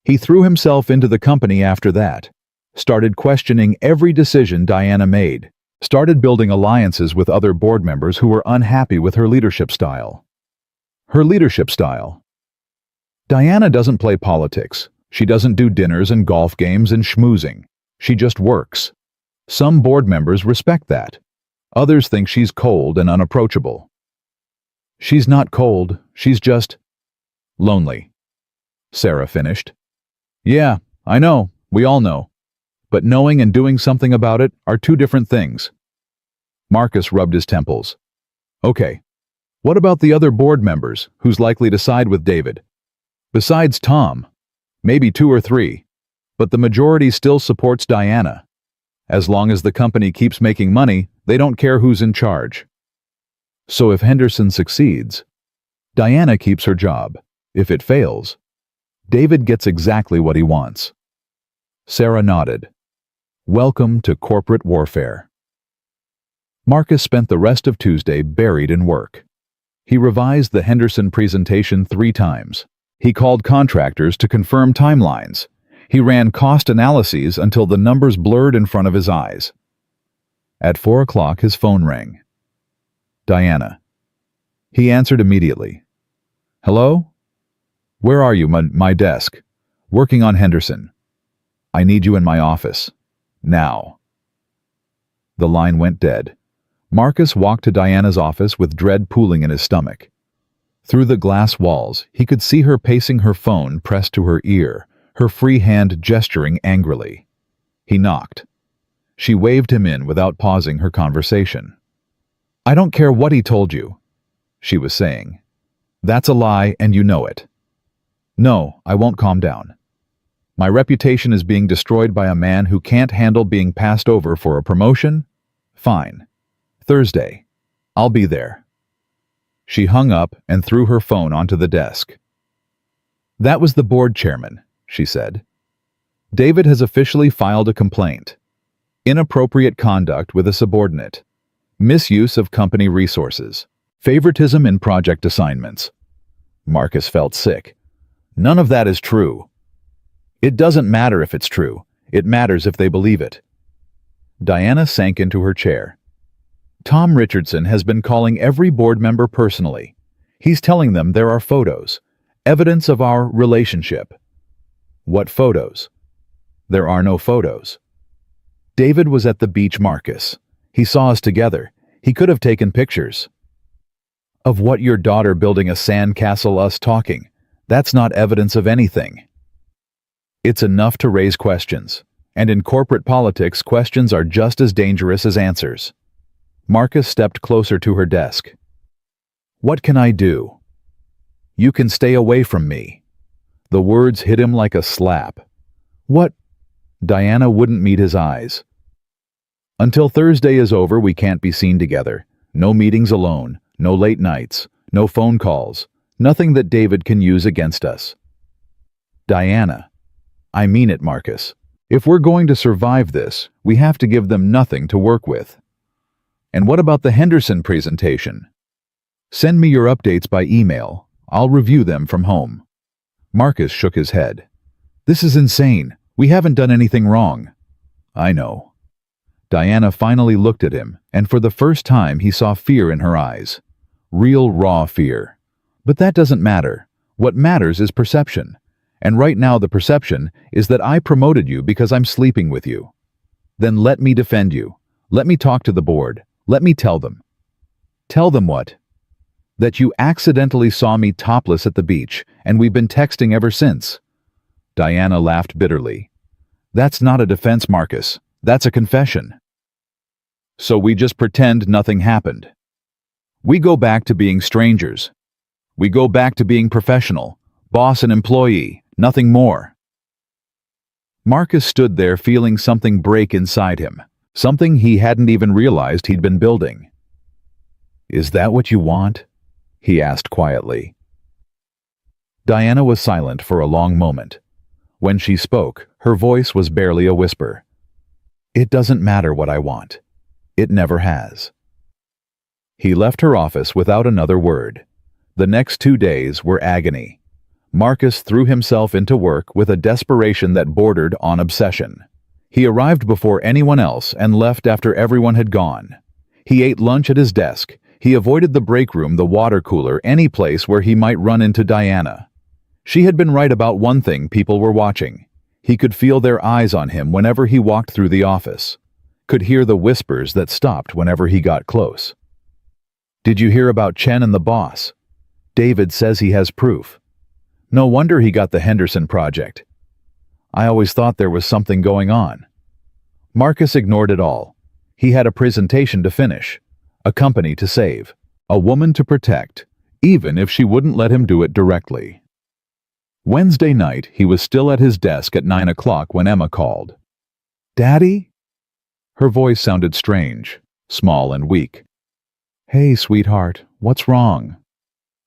He threw himself into the company after that, started questioning every decision Diana made, started building alliances with other board members who were unhappy with her leadership style. Her leadership style. Diana doesn't play politics. She doesn't do dinners and golf games and schmoozing. She just works. Some board members respect that. Others think she's cold and unapproachable. She's not cold, she's just lonely. Sarah finished. Yeah, I know, we all know. But knowing and doing something about it are two different things. Marcus rubbed his temples. Okay, what about the other board members who's likely to side with David? Besides Tom, maybe 2 or 3, but the majority still supports Diana. As long as the company keeps making money, they don't care who's in charge. So if Henderson succeeds, Diana keeps her job. If it fails, David gets exactly what he wants. Sarah nodded. Welcome to corporate warfare. Marcus spent the rest of Tuesday buried in work. He revised the Henderson presentation 3 times. He called contractors to confirm timelines. He ran cost analyses until the numbers blurred in front of his eyes. At 4 o'clock, his phone rang. Diana. He answered immediately. Hello? Where are you? My desk. Working on Henderson. I need you in my office. Now. The line went dead. Marcus walked to Diana's office with dread pooling in his stomach. Through the glass walls, he could see her pacing her phone pressed to her ear, her free hand gesturing angrily. He knocked. She waved him in without pausing her conversation. I don't care what he told you, she was saying. That's a lie and you know it. No, I won't calm down. My reputation is being destroyed by a man who can't handle being passed over for a promotion? Fine. Thursday. I'll be there. She hung up and threw her phone onto the desk. That was the board chairman, she said. David has officially filed a complaint. Inappropriate conduct with a subordinate. Misuse of company resources. Favoritism in project assignments. Marcus felt sick. None of that is true. It doesn't matter if it's true. It matters if they believe it. Diana sank into her chair. Tom Richardson has been calling every board member personally. He's telling them there are photos, evidence of our relationship. What photos? There are no photos. David was at the beach, Marcus. He saw us together. He could have taken pictures. Of what, your daughter building a sandcastle, us talking? That's not evidence of anything. It's enough to raise questions. And in corporate politics, questions are just as dangerous as answers. Marcus stepped closer to her desk. What can I do? You can stay away from me. The words hit him like a slap. What? Diana wouldn't meet his eyes. Until Thursday is over, we can't be seen together. No meetings alone, no late nights, no phone calls, nothing that David can use against us. Diana. I mean it, Marcus. If we're going to survive this, we have to give them nothing to work with. And what about the Henderson presentation? Send me your updates by email. I'll review them from home. Marcus shook his head. This is insane. We haven't done anything wrong. I know. Diana finally looked at him, and for the first time he saw fear in her eyes. Real, raw fear. But that doesn't matter. What matters is perception. And right now the perception is that I promoted you because I'm sleeping with you. Then let me defend you. Let me talk to the board. Let me tell them. Tell them what? That you accidentally saw me topless at the beach, and we've been texting ever since. Diana laughed bitterly. That's not a defense, Marcus. That's a confession. So we just pretend nothing happened. We go back to being strangers. We go back to being professional, boss and employee, nothing more. Marcus stood there feeling something break inside him. Something he hadn't even realized he'd been building. Is that what you want? He asked quietly. Diana was silent for a long moment. When she spoke, her voice was barely a whisper. It doesn't matter what I want. It never has. He left her office without another word. The next 2 days were agony. Marcus threw himself into work with a desperation that bordered on obsession. He arrived before anyone else and left after everyone had gone. He ate lunch at his desk. He avoided the break room, the water cooler, any place where he might run into Diana. She had been right about one thing: people were watching. He could feel their eyes on him whenever he walked through the office. Could hear the whispers that stopped whenever he got close. Did you hear about Chen and the boss? David says he has proof. No wonder he got the Henderson project. I always thought there was something going on. Marcus ignored it all. He had a presentation to finish, a company to save, a woman to protect, even if she wouldn't let him do it directly. Wednesday night, he was still at his desk at 9 o'clock when Emma called. Daddy? Her voice sounded strange, small and weak. Hey, sweetheart, what's wrong?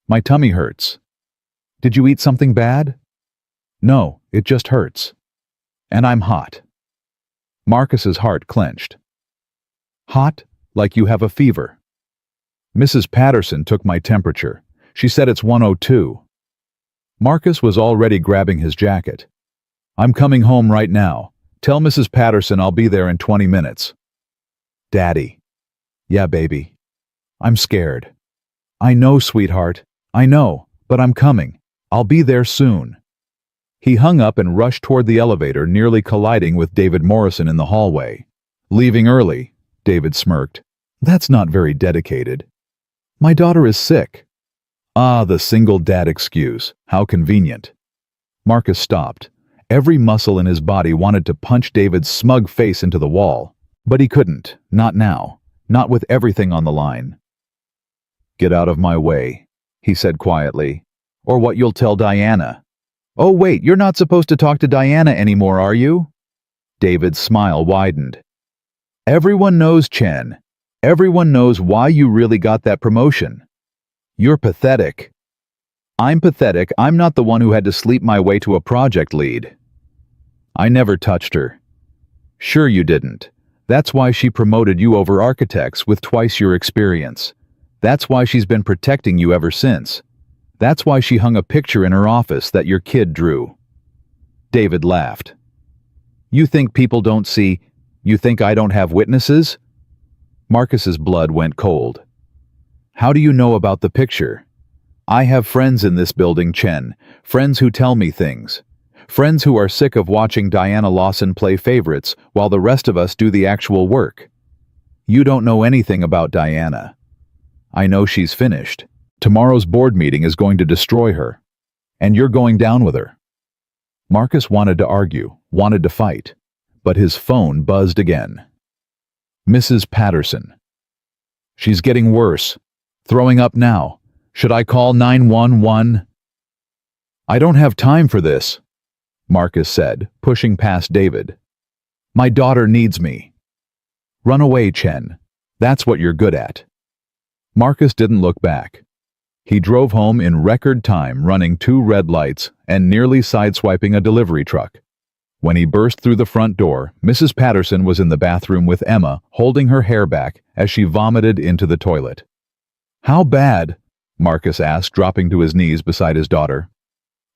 My tummy hurts. Did you eat something bad? No, it just hurts. And I'm hot. Marcus's heart clenched. Hot, like you have a fever. Mrs. Patterson took my temperature. She said it's 102. Marcus was already grabbing his jacket. I'm coming home right now. Tell Mrs. Patterson I'll be there in 20 minutes. Daddy. Yeah, baby. I'm scared. I know, sweetheart. I know, but I'm coming. I'll be there soon. He hung up and rushed toward the elevator, nearly colliding with David Morrison in the hallway. Leaving early, David smirked. That's not very dedicated. My daughter is sick. Ah, the single dad excuse. How convenient. Marcus stopped. Every muscle in his body wanted to punch David's smug face into the wall. But he couldn't. Not now. Not with everything on the line. Get out of my way, he said quietly. Or what you'll tell Diana. Oh wait, you're not supposed to talk to Diana anymore, are you? David's smile widened. Everyone knows, Chen. Everyone knows why you really got that promotion. You're pathetic. I'm pathetic. I'm not the one who had to sleep my way to a project lead. I never touched her. Sure you didn't. That's why she promoted you over architects with twice your experience. That's why she's been protecting you ever since. That's why she hung a picture in her office that your kid drew. David laughed. You think people don't see? You think I don't have witnesses? Marcus's blood went cold. How do you know about the picture? I have friends in this building, Chen. Friends who tell me things. Friends who are sick of watching Diana Lawson play favorites while the rest of us do the actual work. You don't know anything about Diana. I know she's finished. Tomorrow's board meeting is going to destroy her. And you're going down with her. Marcus wanted to argue, wanted to fight, but his phone buzzed again. Mrs. Patterson. She's getting worse. Throwing up now. Should I call 911? I don't have time for this, Marcus said, pushing past David. My daughter needs me. Run away, Chen. That's what you're good at. Marcus didn't look back. He drove home in record time, running 2 red lights and nearly sideswiping a delivery truck. When he burst through the front door, Mrs. Patterson was in the bathroom with Emma, holding her hair back as she vomited into the toilet. How bad? Marcus asked, dropping to his knees beside his daughter.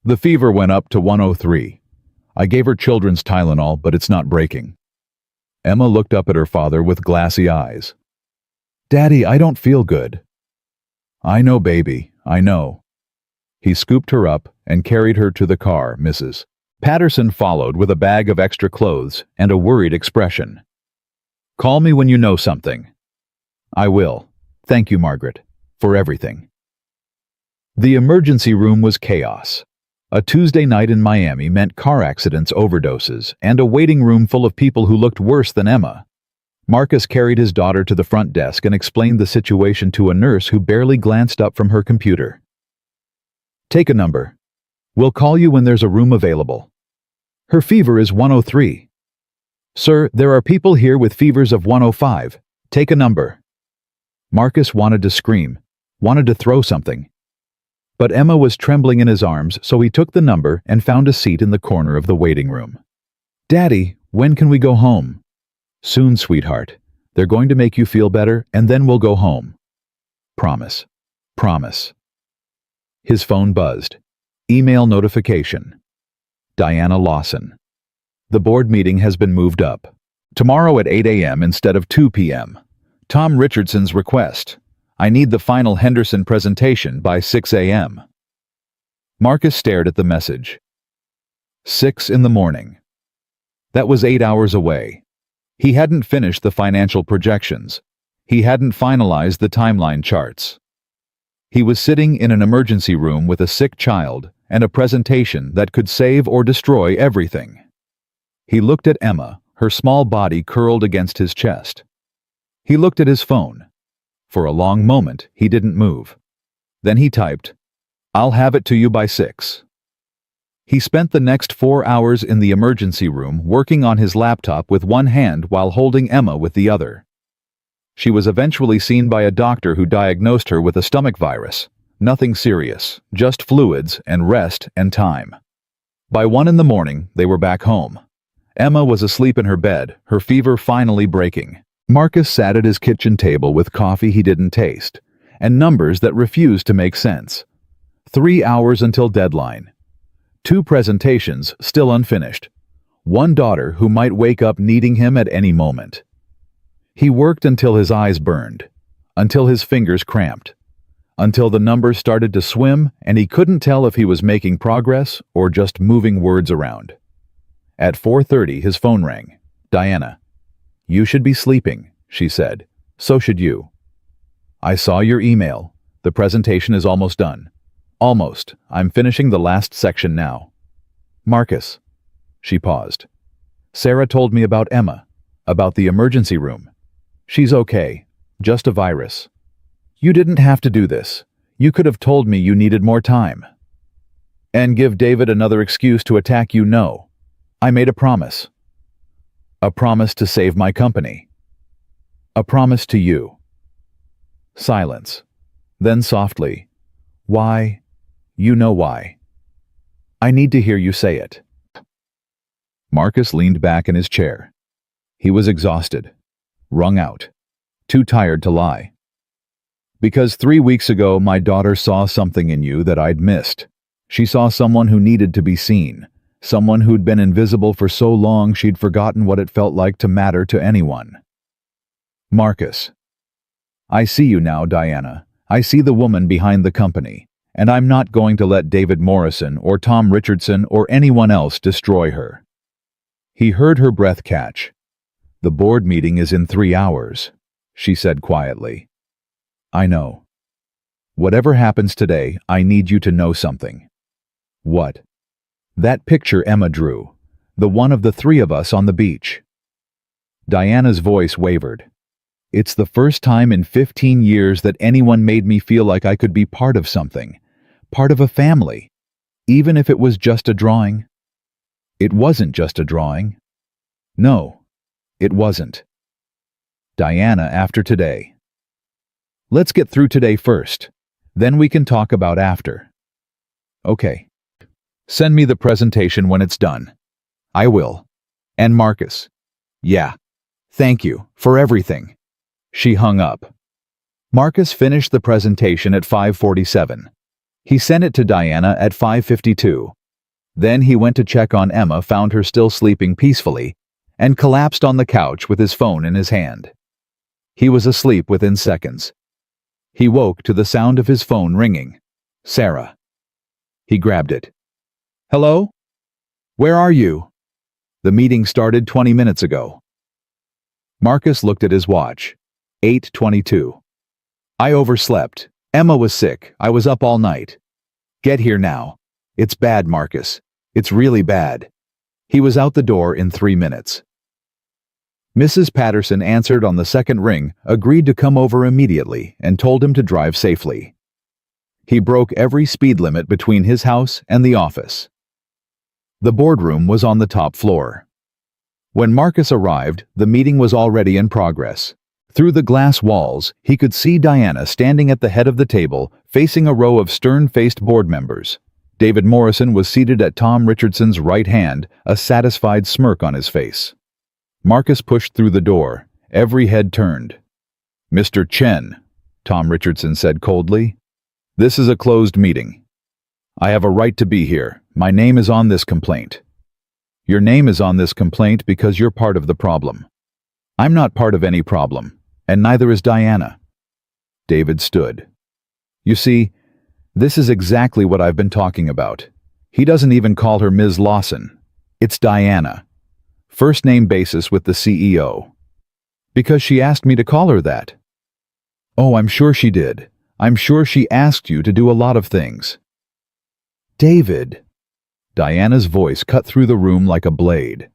The fever went up to 103. I gave her children's Tylenol, but it's not breaking. Emma looked up at her father with glassy eyes. Daddy, I don't feel good. I know, baby, I know. He scooped her up and carried her to the car. Mrs. Patterson followed with a bag of extra clothes and a worried expression. Call me when you know something. I will. Thank you, Margaret, for everything. The emergency room was chaos. A Tuesday night in Miami meant car accidents, overdoses, and a waiting room full of people who looked worse than Emma. Marcus carried his daughter to the front desk and explained the situation to a nurse who barely glanced up from her computer. Take a number. We'll call you when there's a room available. Her fever is 103. Sir, there are people here with fevers of 105. Take a number. Marcus wanted to scream, wanted to throw something. But Emma was trembling in his arms, so he took the number and found a seat in the corner of the waiting room. Daddy, when can we go home? Soon, sweetheart. They're going to make you feel better, and then we'll go home. Promise. Promise. His phone buzzed. Email notification. Diana Lawson. The board meeting has been moved up. Tomorrow at 8 a.m. instead of 2 p.m. Tom Richardson's request. I need the final Henderson presentation by 6 a.m. Marcus stared at the message. 6 in the morning. That was 8 hours away. He hadn't finished the financial projections. He hadn't finalized the timeline charts. He was sitting in an emergency room with a sick child and a presentation that could save or destroy everything. He looked at Emma, her small body curled against his chest. He looked at his phone. For a long moment, he didn't move. Then he typed, I'll have it to you by 6. He spent the next 4 hours in the emergency room working on his laptop with one hand while holding Emma with the other. She was eventually seen by a doctor who diagnosed her with a stomach virus. Nothing serious, just fluids and rest and time. By 1 in the morning, they were back home. Emma was asleep in her bed, her fever finally breaking. Marcus sat at his kitchen table with coffee he didn't taste, and numbers that refused to make sense. 3 hours until deadline. 2 presentations still unfinished. 1 daughter who might wake up needing him at any moment. He worked until his eyes burned, until his fingers cramped, until the numbers started to swim and he couldn't tell if he was making progress or just moving words around. At 4:30, his phone rang. "Diana, you should be sleeping," she said. "So should you. I saw your email. The presentation is almost done. Almost. I'm finishing the last section now. Marcus." She paused. "Sarah told me about Emma, about the emergency room. She's okay. Just a virus. You didn't have to do this. You could have told me you needed more time. And give David another excuse to attack you. No. I made a promise. A promise to save my company. A promise to you." Silence. Then softly, "Why? You know why. I need to hear you say it." Marcus leaned back in his chair. He was exhausted, wrung out, too tired to lie. "Because 3 weeks ago my daughter saw something in you that I'd missed. She saw someone who needed to be seen, someone who'd been invisible for so long she'd forgotten what it felt like to matter to anyone." Marcus. "I see you now, Diana. I see the woman behind the company, and I'm not going to let David Morrison or Tom Richardson or anyone else destroy her." He heard her breath catch. "The board meeting is in 3 hours," she said quietly. "I know. Whatever happens today, I need you to know something." "What?" "That picture Emma drew, the one of the 3 of us on the beach." Diana's voice wavered. "It's the first time in 15 years that anyone made me feel like I could be part of something, part of a family, even if it was just a drawing." It wasn't just a drawing. No, it wasn't. Diana, after today. Let's get through today first. Then we can talk about after. Okay. Send me the presentation when it's done. I will. And Marcus. Yeah. Thank you for everything. She hung up. Marcus finished the presentation at 5:47. He sent it to Diana at 5:52. Then he went to check on Emma, found her still sleeping peacefully, and collapsed on the couch with his phone in his hand. He was asleep within seconds. He woke to the sound of his phone ringing. Sarah. He grabbed it. "Hello? Where are you?" "The meeting started 20 minutes ago." Marcus looked at his watch. 8:22. "I overslept. Emma was sick. I was up all night. Get here now. It's bad, Marcus. It's really bad." He was out the door in 3 minutes. Mrs. Patterson answered on the second ring, agreed to come over immediately, and told him to drive safely. He broke every speed limit between his house and the office. The boardroom was on the top floor. When Marcus arrived, the meeting was already in progress. Through the glass walls, he could see Diana standing at the head of the table, facing a row of stern-faced board members. David Morrison was seated at Tom Richardson's right hand, a satisfied smirk on his face. Marcus pushed through the door. Every head turned. "Mr. Chen," Tom Richardson said coldly, "this is a closed meeting. I have a right to be here. My name is on this complaint." "Your name is on this complaint because you're part of the problem." "I'm not part of any problem, and neither is Diana." David stood. "You see, this is exactly what I've been talking about. He doesn't even call her Ms. Lawson. It's Diana. First name basis with the CEO. Because she asked me to call her that." "Oh, I'm sure she did. I'm sure she asked you to do a lot of things." "David." Diana's voice cut through the room like a blade.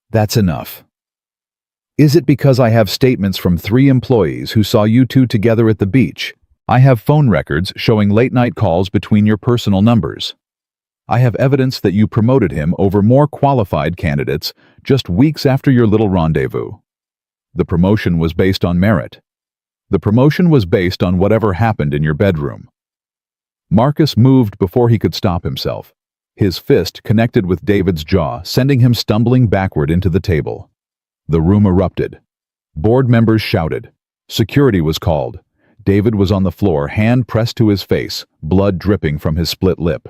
"That's enough. Is it because I have statements from 3 employees who saw you 2 together at the beach? I have phone records showing late-night calls between your personal numbers. I have evidence that you promoted him over more qualified candidates just weeks after your little rendezvous. The promotion was based on merit. The promotion was based on whatever happened in your bedroom." Marcus moved before he could stop himself. His fist connected with David's jaw, sending him stumbling backward into the table. The room erupted. Board members shouted. Security was called. David was on the floor, hand pressed to his face, blood dripping from his split lip.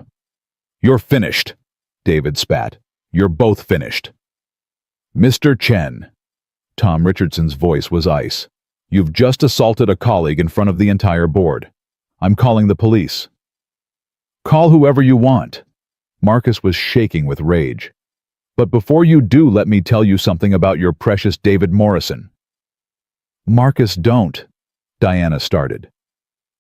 "You're finished," David spat. "You're both finished." "Mr. Chen." Tom Richardson's voice was ice. "You've just assaulted a colleague in front of the entire board. I'm calling the police." "Call whoever you want." Marcus was shaking with rage. "But before you do, let me tell you something about your precious David Morrison." "Marcus, don't," Diana started.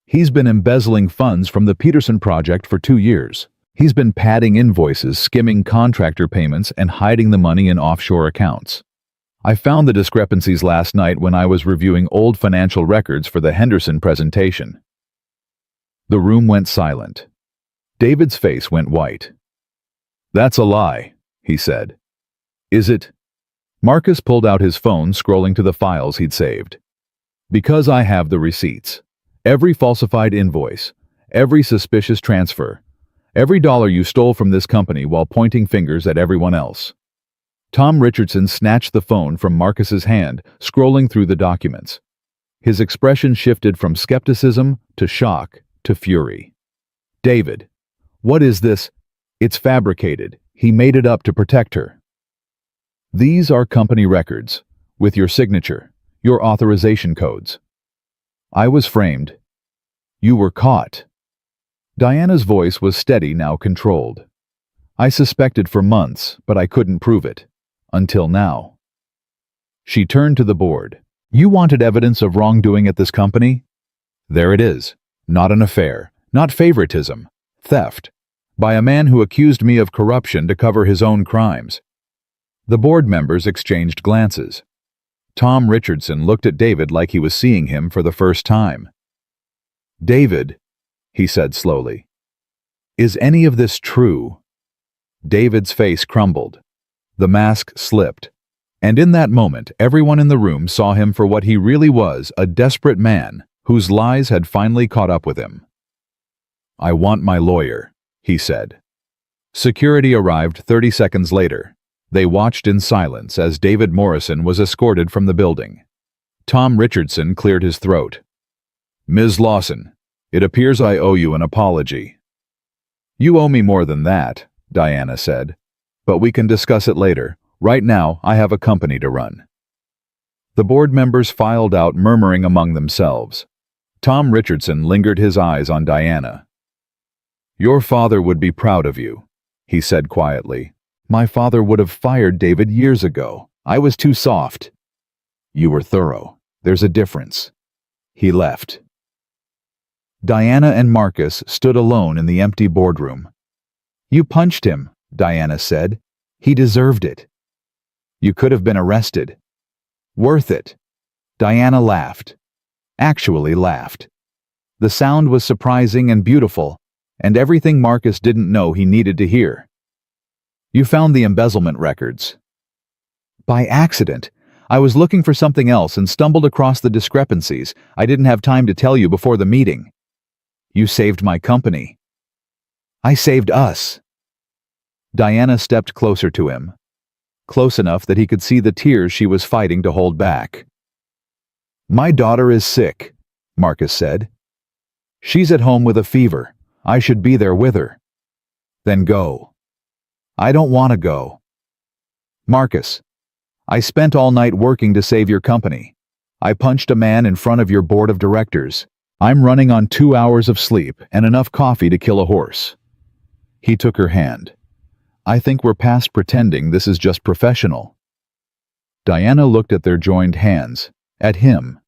"He's been embezzling funds from the Peterson Project for 2 years. He's been padding invoices, skimming contractor payments, and hiding the money in offshore accounts. I found the discrepancies last night when I was reviewing old financial records for the Henderson presentation." The room went silent. David's face went white. "That's a lie," he said. "Is it?" Marcus pulled out his phone, scrolling to the files he'd saved. "Because I have the receipts. Every falsified invoice, every suspicious transfer, every dollar you stole from this company while pointing fingers at everyone else." Tom Richardson snatched the phone from Marcus's hand, scrolling through the documents. His expression shifted from skepticism to shock to fury. "David, what is this? It's fabricated. He made it up to protect her." "These are company records, with your signature, your authorization codes. I was framed. You were caught." Diana's voice was steady, now controlled. "I suspected for months, but I couldn't prove it. Until now." She turned to the board. "You wanted evidence of wrongdoing at this company? There it is. Not an affair, not favoritism, theft, by a man who accused me of corruption to cover his own crimes." The board members exchanged glances. Tom Richardson looked at David like he was seeing him for the first time. "David," he said slowly, "is any of this true?" David's face crumbled. The mask slipped, and in that moment everyone in the room saw him for what he really was, a desperate man whose lies had finally caught up with him. "I want my lawyer," he said. Security arrived 30 seconds later. They watched in silence as David Morrison was escorted from the building. Tom Richardson cleared his throat. "Ms. Lawson, it appears I owe you an apology." "You owe me more than that," Diana said. "But we can discuss it later. Right now, I have a company to run." The board members filed out, murmuring among themselves. Tom Richardson lingered his eyes on Diana. "Your father would be proud of you," he said quietly. "My father would have fired David years ago. I was too soft." "You were thorough. There's a difference." He left. Diana and Marcus stood alone in the empty boardroom. "You punched him," Diana said. "He deserved it." "You could have been arrested." "Worth it." Diana laughed. Actually laughed. The sound was surprising and beautiful, and everything Marcus didn't know he needed to hear. "You found the embezzlement records." "By accident. I was looking for something else and stumbled across the discrepancies. I didn't have time to tell you before the meeting." "You saved my company." "I saved us." Diana stepped closer to him, close enough that he could see the tears she was fighting to hold back. "My daughter is sick," Marcus said. "She's at home with a fever. I should be there with her." "Then go." "I don't want to go." "Marcus, I spent all night working to save your company. I punched a man in front of your board of directors. I'm running on 2 hours of sleep and enough coffee to kill a horse." He took her hand. "I think we're past pretending this is just professional." Diana looked at their joined hands, at him,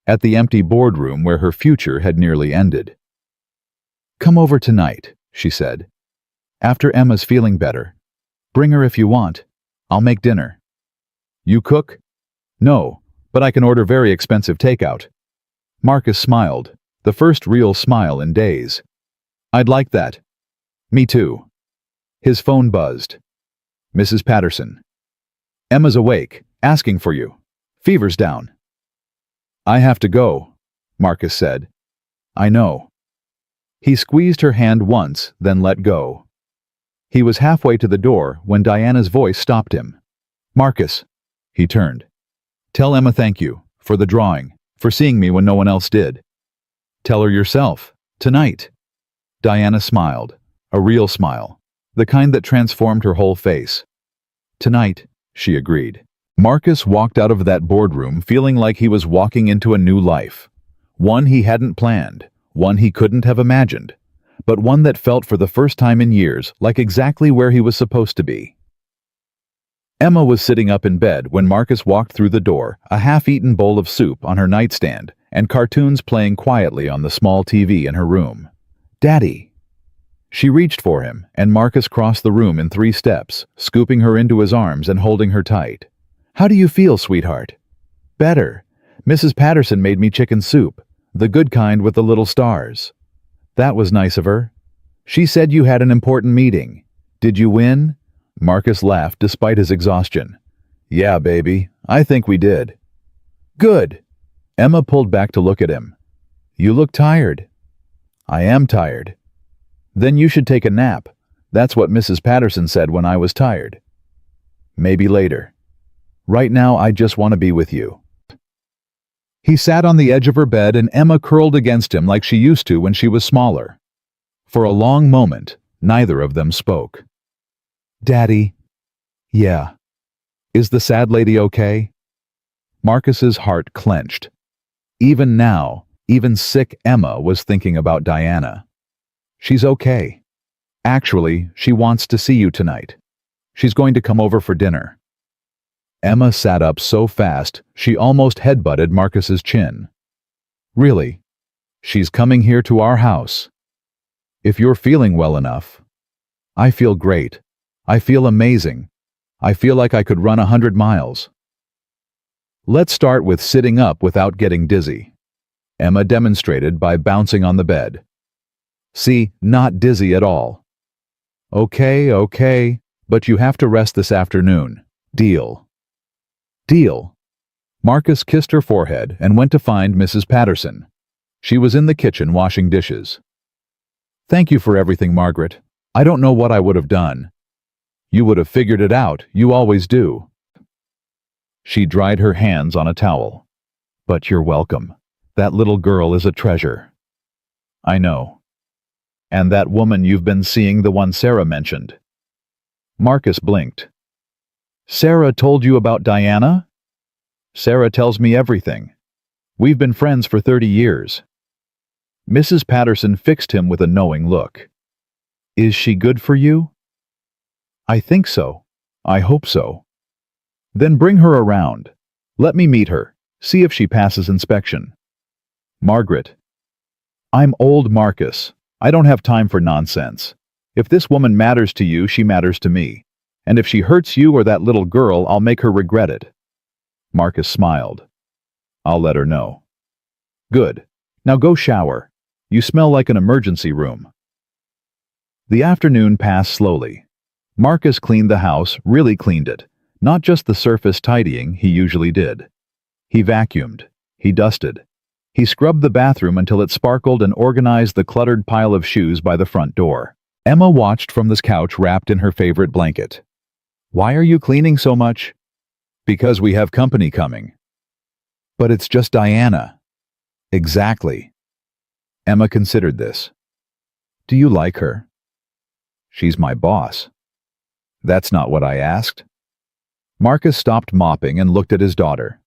at the empty boardroom where her future had nearly ended. "Come over tonight," she said. "After Emma's feeling better. Bring her if you want. I'll make dinner." "You cook?" "No, but I can order very expensive takeout." Marcus smiled, the first real smile in days. "I'd like that." "Me too." His phone buzzed. "Mrs. Patterson." "Emma's awake, asking for you. Fever's down." "I have to go," Marcus said. "I know." He squeezed her hand once, then let go. He was halfway to the door when Diana's voice stopped him. "Marcus." He turned. "Tell Emma thank you, for the drawing, for seeing me when no one else did." "Tell her yourself, tonight." Diana smiled, a real smile. the kind that transformed her whole face. "Tonight," she agreed. Marcus walked out of that boardroom feeling like he was walking into a new life. One he hadn't planned, one he couldn't have imagined, but one that felt for the first time in years like exactly where he was supposed to be. Emma was sitting up in bed when Marcus walked through the door, a half-eaten bowl of soup on her nightstand and cartoons playing quietly on the small TV in her room. "Daddy!" She reached for him, and Marcus crossed the room in 3 steps, scooping her into his arms and holding her tight. "How do you feel, sweetheart?" "Better. Mrs. Patterson made me chicken soup, the good kind with the little stars." "That was nice of her. She said you had an important meeting. Did you win?" Marcus laughed despite his exhaustion. "Yeah, baby, I think we did." "Good." Emma pulled back to look at him. "You look tired." "I am tired." "Then you should take a nap. That's what Mrs. Patterson said when I was tired." "Maybe later. Right now I just want to be with you." He sat on the edge of her bed and Emma curled against him like she used to when she was smaller. For a long moment, neither of them spoke. "Daddy." "Yeah." "Is the sad lady okay?" Marcus's heart clenched. Even now, even sick Emma was thinking about Diana. "She's okay. Actually, she wants to see you tonight. She's going to come over for dinner." Emma sat up so fast she almost headbutted Marcus's chin. "Really? She's coming here to our house? If you're feeling well enough." "I feel great. I feel amazing. I feel like I could run 100 miles. "Let's start with sitting up without getting dizzy." Emma demonstrated by bouncing on the bed. "See, not dizzy at all." Okay, but you have to rest this afternoon. Deal." "Deal." Marcus kissed her forehead and went to find Mrs. Patterson. She was in the kitchen washing dishes. "Thank you for everything, Margaret. I don't know what I would have done." "You would have figured it out, you always do." She dried her hands on a towel. "But you're welcome. That little girl is a treasure." "I know." "And that woman you've been seeing, the one Sarah mentioned." Marcus blinked. "Sarah told you about Diana?" "Sarah tells me everything. We've been friends for 30 years. Mrs. Patterson fixed him with a knowing look. "Is she good for you?" "I think so. I hope so." "Then bring her around. Let me meet her. See if she passes inspection." "Margaret." "I'm old Marcus. I don't have time for nonsense. If this woman matters to you, she matters to me. And if she hurts you or that little girl, I'll make her regret it." Marcus smiled. "I'll let her know." "Good. Now go shower. You smell like an emergency room." The afternoon passed slowly. Marcus cleaned the house, really cleaned it, not just the surface tidying he usually did. He vacuumed. He dusted. He scrubbed the bathroom until it sparkled and organized the cluttered pile of shoes by the front door. Emma watched from the couch wrapped in her favorite blanket. "Why are you cleaning so much?" "Because we have company coming." "But it's just Diana." "Exactly." Emma considered this. "Do you like her?" "She's my boss." "That's not what I asked." Marcus stopped mopping and looked at his daughter.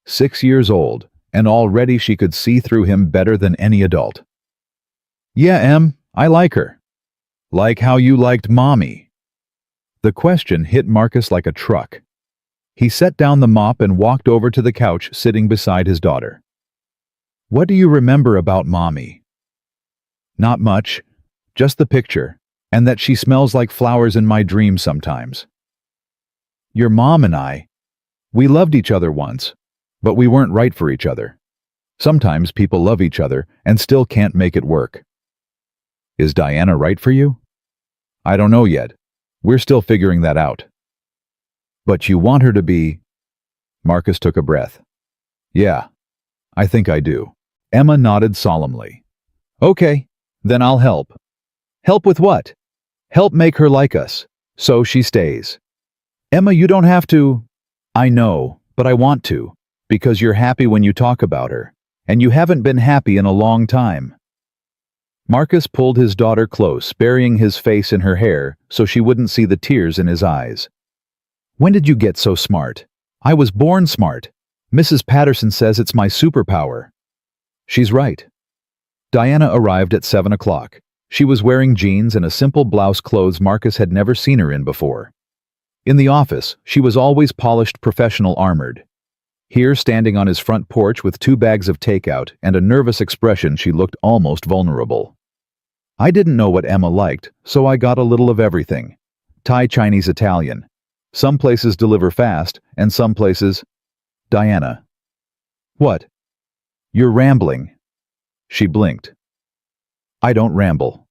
6 years old, and already she could see through him better than any adult. "Yeah, Em, I like her." "Like how you liked Mommy." The question hit Marcus like a truck. He set down the mop and walked over to the couch sitting beside his daughter. "What do you remember about Mommy?" "Not much, just the picture, and that she smells like flowers in my dreams sometimes." "Your mom and we loved each other once, but we weren't right for each other. Sometimes people love each other and still can't make it work." "Is Diana right for you?" "I don't know yet. We're still figuring that out." "But you want her to be—" Marcus took a breath. "Yeah, I think I do." Emma nodded solemnly. "Okay, then I'll help." "Help with what?" "Help make her like us, so she stays." "Emma, you don't have to." "I know, but I want to, because you're happy when you talk about her, and you haven't been happy in a long time." Marcus pulled his daughter close, burying his face in her hair so she wouldn't see the tears in his eyes. When did you get so smart? I was born smart. Mrs. Patterson says it's my superpower. She's right. Diana arrived at 7 o'clock. She was wearing jeans and a simple blouse, clothes Marcus had never seen her in before. In the office, she was always polished, professional, armored. Here, standing on his front porch with 2 bags of takeout and a nervous expression, she looked almost vulnerable. I didn't know what Emma liked, so I got a little of everything. Thai, Chinese, Italian. Some places deliver fast, and some places... Diana. What? You're rambling. She blinked. I don't ramble.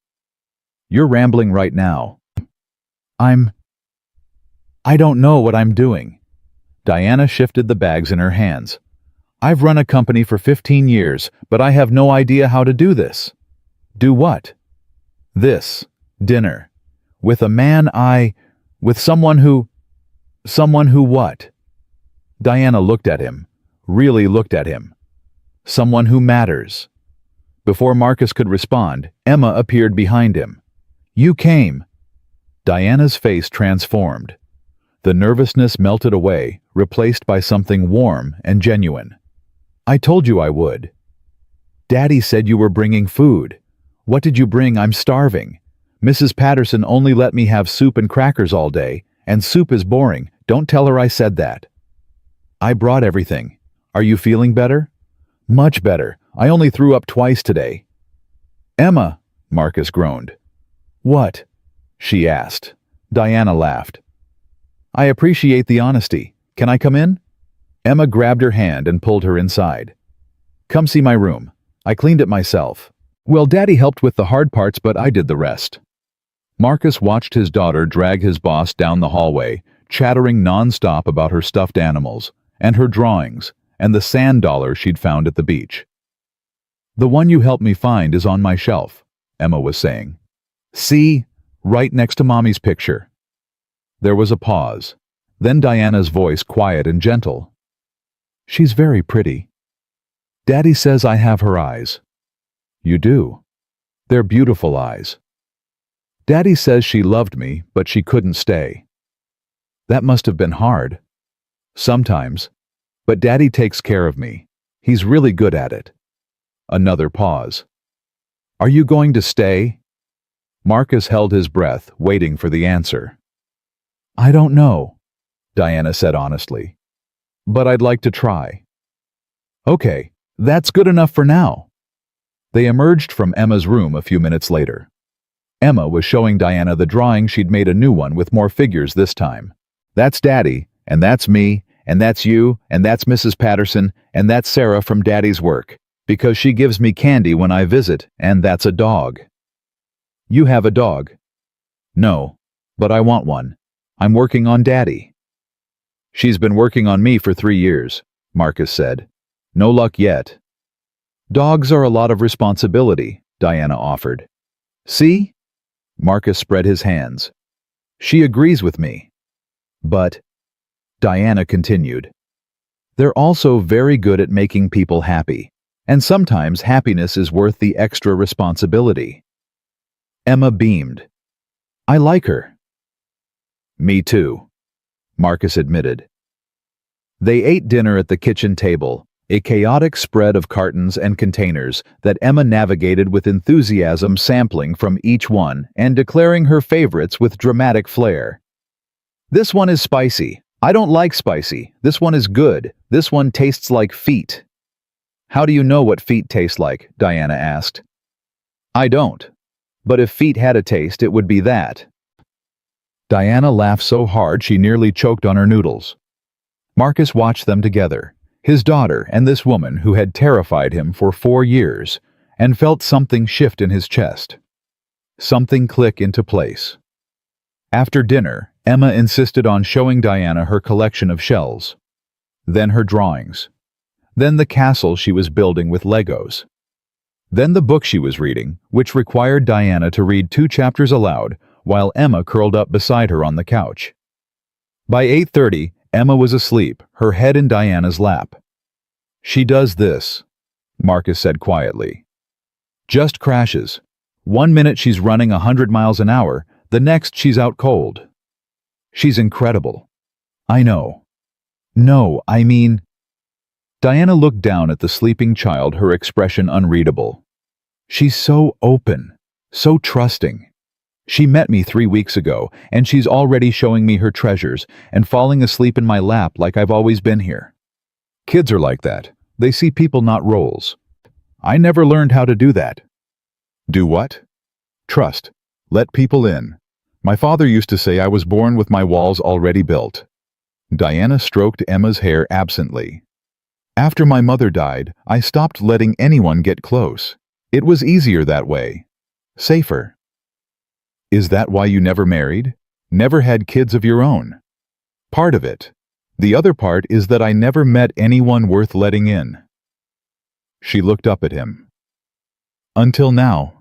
You're rambling right now. I don't know what I'm doing. Diana shifted the bags in her hands. I've run a company for 15 years, but I have no idea how to do this. Do what? This. Dinner. With a man with someone who what? Diana looked at him. Really looked at him. Someone who matters. Before Marcus could respond, Emma appeared behind him. You came. Diana's face transformed. The nervousness melted away, replaced by something warm and genuine. I told you I would. Daddy said you were bringing food. What did you bring? I'm starving. Mrs. Patterson only let me have soup and crackers all day, and soup is boring. Don't tell her I said that. I brought everything. Are you feeling better? Much better. I only threw up twice today. Emma, Marcus groaned. What? She asked. Diana laughed. I appreciate the honesty. Can I come in? Emma grabbed her hand and pulled her inside. Come see my room. I cleaned it myself. Well, Daddy helped with the hard parts, but I did the rest. Marcus watched his daughter drag his boss down the hallway, chattering non-stop about her stuffed animals, and her drawings, and the sand dollar she'd found at the beach. The one you helped me find is on my shelf, Emma was saying. See? Right next to Mommy's picture. There was a pause. Then Diana's voice, quiet and gentle. She's very pretty. Daddy says I have her eyes. You do. They're beautiful eyes. Daddy says she loved me, but she couldn't stay. That must have been hard. Sometimes. But Daddy takes care of me. He's really good at it. Another pause. Are you going to stay? Marcus held his breath, waiting for the answer. I don't know, Diana said honestly. But I'd like to try. Okay, that's good enough for now. They emerged from Emma's room a few minutes later. Emma was showing Diana the drawing. She'd made a new one with more figures this time. That's Daddy, and that's me, and that's you, and that's Mrs. Patterson, and that's Sarah from Daddy's work, because she gives me candy when I visit, and that's a dog. You have a dog? No, but I want one. I'm working on Daddy. She's been working on me for 3 years, Marcus said. No luck yet. Dogs are a lot of responsibility, Diana offered. See? Marcus spread his hands. She agrees with me. But, Diana continued, they're also very good at making people happy, and sometimes happiness is worth the extra responsibility. Emma beamed. I like her. Me too, Marcus admitted. They ate dinner at the kitchen table, a chaotic spread of cartons and containers that Emma navigated with enthusiasm, sampling from each one and declaring her favorites with dramatic flair. This one is spicy. I don't like spicy. This one is good. This one tastes like feet. How do you know what feet taste like? Diana asked. I don't. But if feet had a taste, it would be that. Diana laughed so hard she nearly choked on her noodles. Marcus watched them together, his daughter and this woman who had terrified him for 4 years, and felt something shift in his chest. Something click into place. After dinner, Emma insisted on showing Diana her collection of shells. Then her drawings. Then the castle she was building with Legos. Then the book she was reading, which required Diana to read 2 chapters aloud while Emma curled up beside her on the couch. By 8:30, Emma was asleep, her head in Diana's lap. She does this, Marcus said quietly. Just crashes. One minute she's running 100 miles an hour, the next she's out cold. She's incredible. I know. No, I mean... Diana looked down at the sleeping child, her expression unreadable. She's so open, so trusting. She met me 3 weeks ago, and she's already showing me her treasures and falling asleep in my lap like I've always been here. Kids are like that. They see people, not roles. I never learned how to do that. Do what? Trust. Let people in. My father used to say I was born with my walls already built. Diana stroked Emma's hair absently. After my mother died, I stopped letting anyone get close. It was easier that way. Safer. Is that why you never married? Never had kids of your own? Part of it. The other part is that I never met anyone worth letting in. She looked up at him. Until now.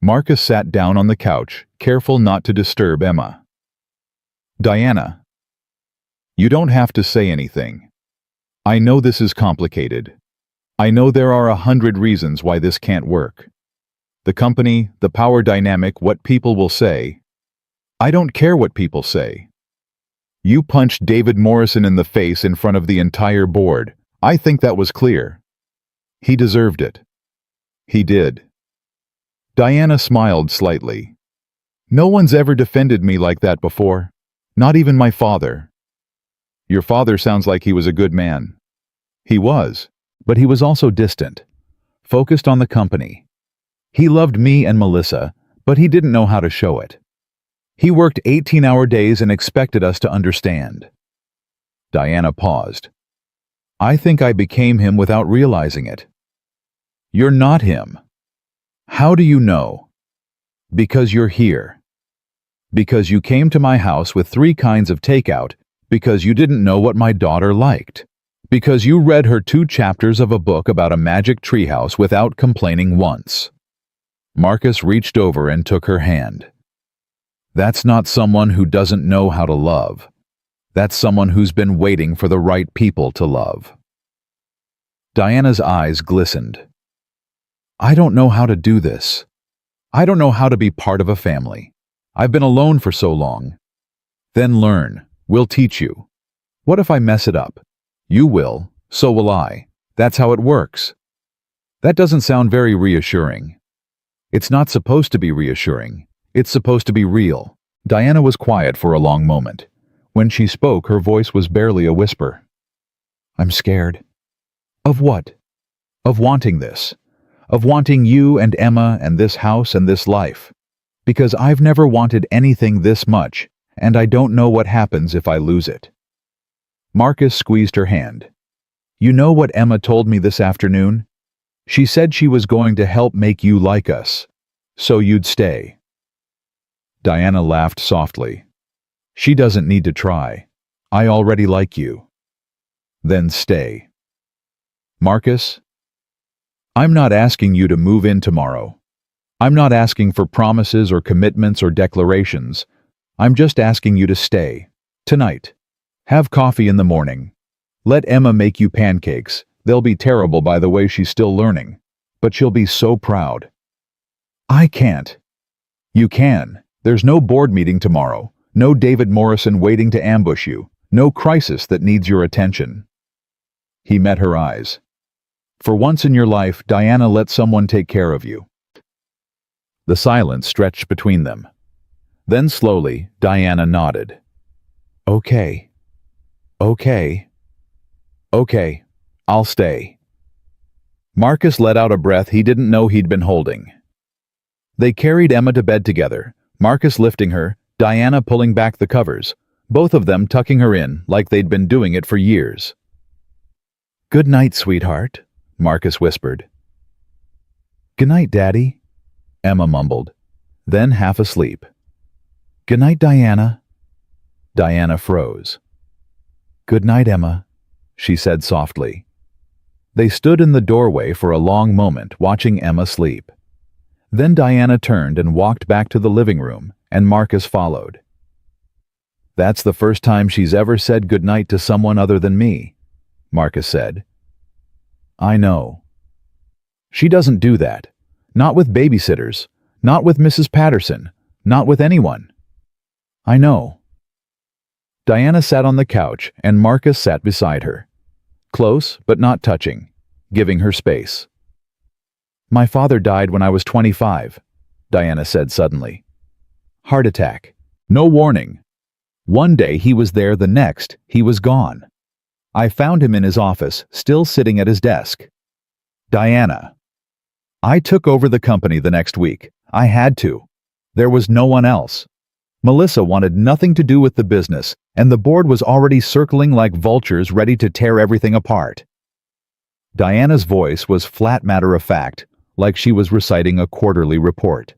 Marcus sat down on the couch, careful not to disturb Emma. Diana. You don't have to say anything. I know this is complicated. I know there are 100 reasons why this can't work. The company, the power dynamic, what people will say. I don't care what people say. You punched David Morrison in the face in front of the entire board. I think that was clear. He deserved it. He did. Diana smiled slightly. No one's ever defended me like that before. Not even my father. Your father sounds like he was a good man. He was, but he was also distant, focused on the company. He loved me and Melissa, but he didn't know how to show it. He worked 18-hour days and expected us to understand. Diana paused. I think I became him without realizing it. You're not him. How do you know? Because you're here. Because you came to my house with 3 kinds of takeout, because you didn't know what my daughter liked. Because you read her 2 chapters of a book about a magic treehouse without complaining once. Marcus reached over and took her hand. That's not someone who doesn't know how to love. That's someone who's been waiting for the right people to love. Diana's eyes glistened. I don't know how to do this. I don't know how to be part of a family. I've been alone for so long. Then learn. We'll teach you. What if I mess it up? You will, so will I. That's how it works. That doesn't sound very reassuring. It's not supposed to be reassuring. It's supposed to be real. Diana was quiet for a long moment. When she spoke, her voice was barely a whisper. I'm scared. Of what? Of wanting this. Of wanting you and Emma and this house and this life. Because I've never wanted anything this much, and I don't know what happens if I lose it. Marcus squeezed her hand. You know what Emma told me this afternoon? She said she was going to help make you like us, so you'd stay. Diana laughed softly. She doesn't need to try. I already like you. Then stay. Marcus, I'm not asking you to move in tomorrow. I'm not asking for promises or commitments or declarations. I'm just asking you to stay. Tonight. Have coffee in the morning. Let Emma make you pancakes. They'll be terrible by the way she's still learning. But she'll be so proud. I can't. You can. There's no board meeting tomorrow. No David Morrison waiting to ambush you. No crisis that needs your attention. He met her eyes. For once in your life, Diana, let someone take care of you. The silence stretched between them. Then slowly, Diana nodded. Okay. Okay. Okay. I'll stay. Marcus let out a breath he didn't know he'd been holding. They carried Emma to bed together, Marcus lifting her, Diana pulling back the covers, both of them tucking her in like they'd been doing it for years. Good night, sweetheart, Marcus whispered. Good night, Daddy, Emma mumbled, then half asleep. Good night, Diana. Diana froze. Good night, Emma, she said softly. They stood in the doorway for a long moment, watching Emma sleep. Then Diana turned and walked back to the living room, and Marcus followed. That's the first time she's ever said goodnight to someone other than me, Marcus said. I know. She doesn't do that. Not with babysitters. Not with Mrs. Patterson. Not with anyone. I know. Diana sat on the couch, and Marcus sat beside her. Close, but not touching, giving her space. My father died when I was 25, Diana said suddenly. Heart attack. No warning. One day he was there, the next he was gone. I found him in his office, still sitting at his desk. Diana. I took over the company the next week. I had to. There was no one else. Melissa wanted nothing to do with the business, and the board was already circling like vultures ready to tear everything apart. Diana's voice was flat matter-of-fact, like she was reciting a quarterly report.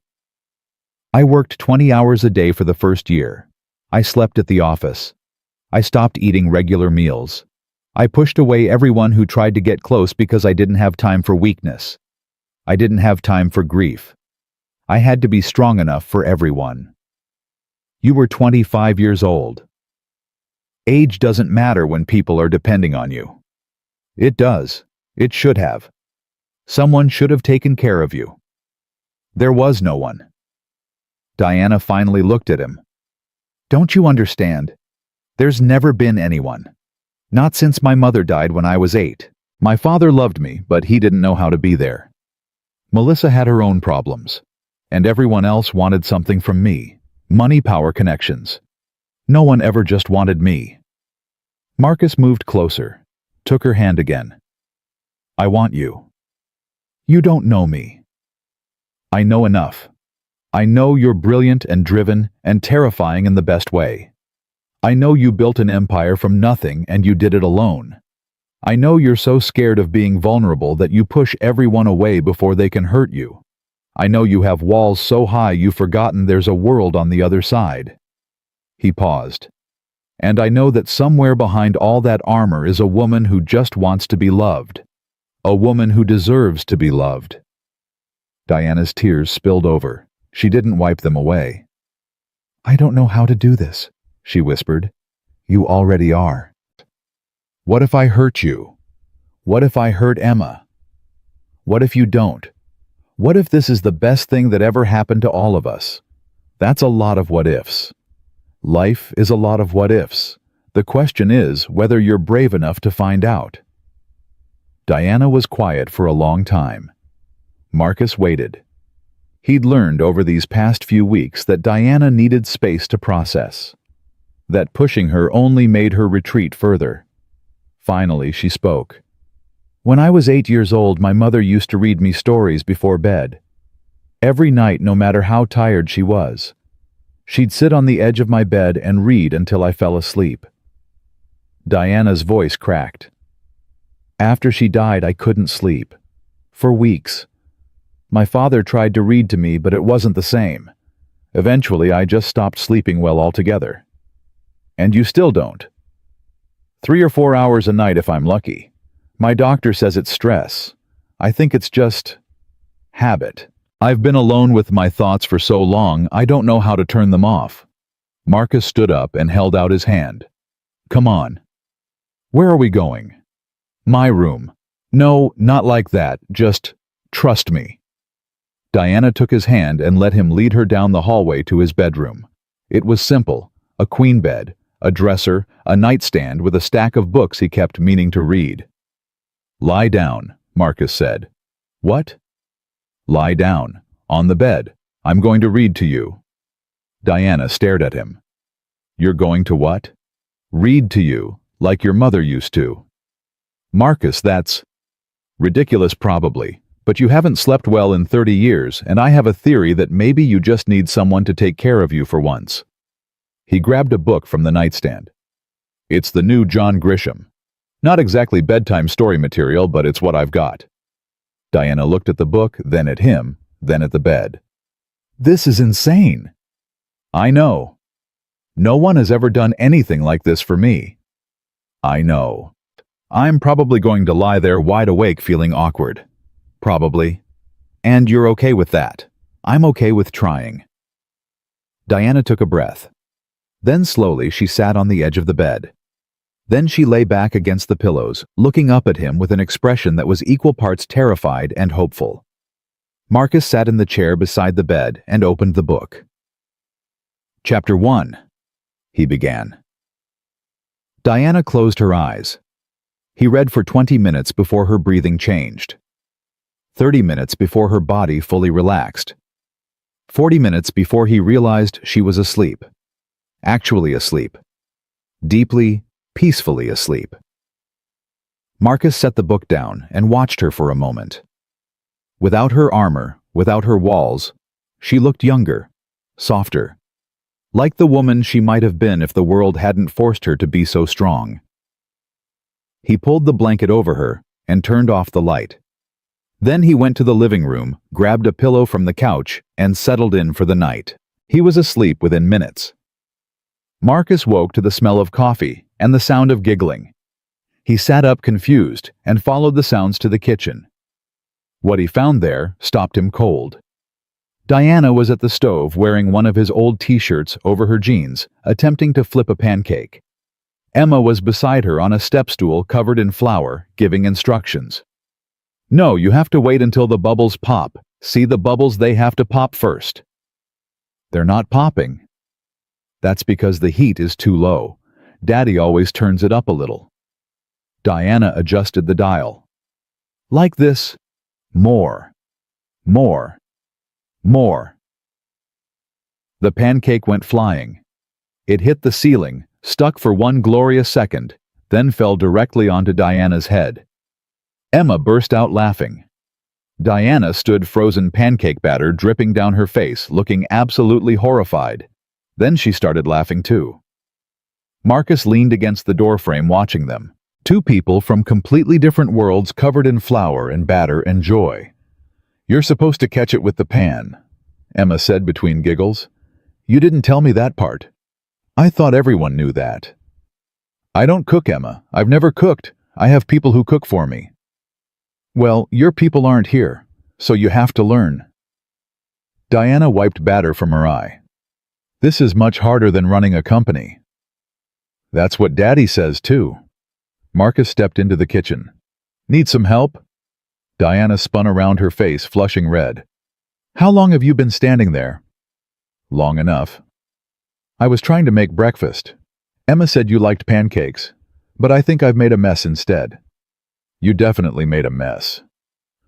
I worked 20 hours a day for the first year. I slept at the office. I stopped eating regular meals. I pushed away everyone who tried to get close because I didn't have time for weakness. I didn't have time for grief. I had to be strong enough for everyone. You were 25 years old. Age doesn't matter when people are depending on you. It does. It should have. Someone should have taken care of you. There was no one. Diana finally looked at him. Don't you understand? There's never been anyone. Not since my mother died when I was 8. My father loved me, but he didn't know how to be there. Melissa had her own problems, and everyone else wanted something from me. Money, power, connections. No one ever just wanted me. Marcus moved closer, took her hand again. I want you. You don't know me. I know enough. I know you're brilliant and driven and terrifying in the best way. I know you built an empire from nothing and you did it alone. I know you're so scared of being vulnerable that you push everyone away before they can hurt you. I know you have walls so high you've forgotten there's a world on the other side. He paused. And I know that somewhere behind all that armor is a woman who just wants to be loved. A woman who deserves to be loved. Diana's tears spilled over. She didn't wipe them away. I don't know how to do this, she whispered. You already are. What if I hurt you? What if I hurt Emma? What if you don't? What if this is the best thing that ever happened to all of us? That's a lot of what ifs. Life is a lot of what ifs. The question is whether you're brave enough to find out. Diana was quiet for a long time. Marcus waited. He'd learned over these past few weeks that Diana needed space to process. That pushing her only made her retreat further. Finally, she spoke. When I was 8 years old, my mother used to read me stories before bed. Every night, no matter how tired she was. She'd sit on the edge of my bed and read until I fell asleep. Diana's voice cracked. After she died, I couldn't sleep. For weeks. My father tried to read to me, but it wasn't the same. Eventually, I just stopped sleeping well altogether. And you still don't. 3 or 4 hours a night if I'm lucky. My doctor says it's stress. I think it's just habit. I've been alone with my thoughts for so long, I don't know how to turn them off. Marcus stood up and held out his hand. Come on. Where are we going? My room. No, not like that. Just trust me. Diana took his hand and let him lead her down the hallway to his bedroom. It was simple. A queen bed, a dresser, a nightstand with a stack of books he kept meaning to read. Lie down, Marcus said. What? Lie down, on the bed. I'm going to read to you. Diana stared at him. You're going to what? Read to you, like your mother used to. Marcus, that's ridiculous probably, but you haven't slept well in 30 years, and I have a theory that maybe you just need someone to take care of you for once. He grabbed a book from the nightstand. It's the new John Grisham. Not exactly bedtime story material, but it's what I've got. Diana looked at the book, then at him, then at the bed. This is insane. I know. No one has ever done anything like this for me. I know. I'm probably going to lie there wide awake feeling awkward. Probably. And you're okay with that. I'm okay with trying. Diana took a breath. Then slowly she sat on the edge of the bed. Then she lay back against the pillows, looking up at him with an expression that was equal parts terrified and hopeful. Marcus sat in the chair beside the bed and opened the book. Chapter 1, he began. Diana closed her eyes. He read for 20 minutes before her breathing changed. 30 minutes before her body fully relaxed. 40 minutes before he realized she was asleep. Actually asleep. Deeply, peacefully asleep. Marcus set the book down and watched her for a moment. Without her armor, without her walls, she looked younger, softer. Like the woman she might have been if the world hadn't forced her to be so strong. He pulled the blanket over her and turned off the light. Then he went to the living room, grabbed a pillow from the couch, and settled in for the night. He was asleep within minutes. Marcus woke to the smell of coffee and the sound of giggling. He sat up confused and followed the sounds to the kitchen. What he found there stopped him cold. Diana was at the stove wearing one of his old t-shirts over her jeans, attempting to flip a pancake. Emma was beside her on a step stool covered in flour, giving instructions. No, you have to wait until the bubbles pop. See the bubbles, they have to pop first. They're not popping. That's because the heat is too low. Daddy always turns it up a little. Diana adjusted the dial. Like this. More. More. More. The pancake went flying. It hit the ceiling, stuck for one glorious second, then fell directly onto Diana's head. Emma burst out laughing. Diana stood frozen pancake batter dripping down her face, looking absolutely horrified. Then she started laughing too. Marcus leaned against the doorframe watching them. Two people from completely different worlds covered in flour and batter and joy. You're supposed to catch it with the pan, Emma said between giggles. You didn't tell me that part. I thought everyone knew that. I don't cook, Emma. I've never cooked. I have people who cook for me. Well, your people aren't here, so you have to learn. Diana wiped batter from her eye. This is much harder than running a company. That's what Daddy says too. Marcus stepped into the kitchen. Need some help? Diana spun around, her face flushing red. How long have you been standing there? Long enough. I was trying to make breakfast. Emma said you liked pancakes, but I think I've made a mess instead. You definitely made a mess.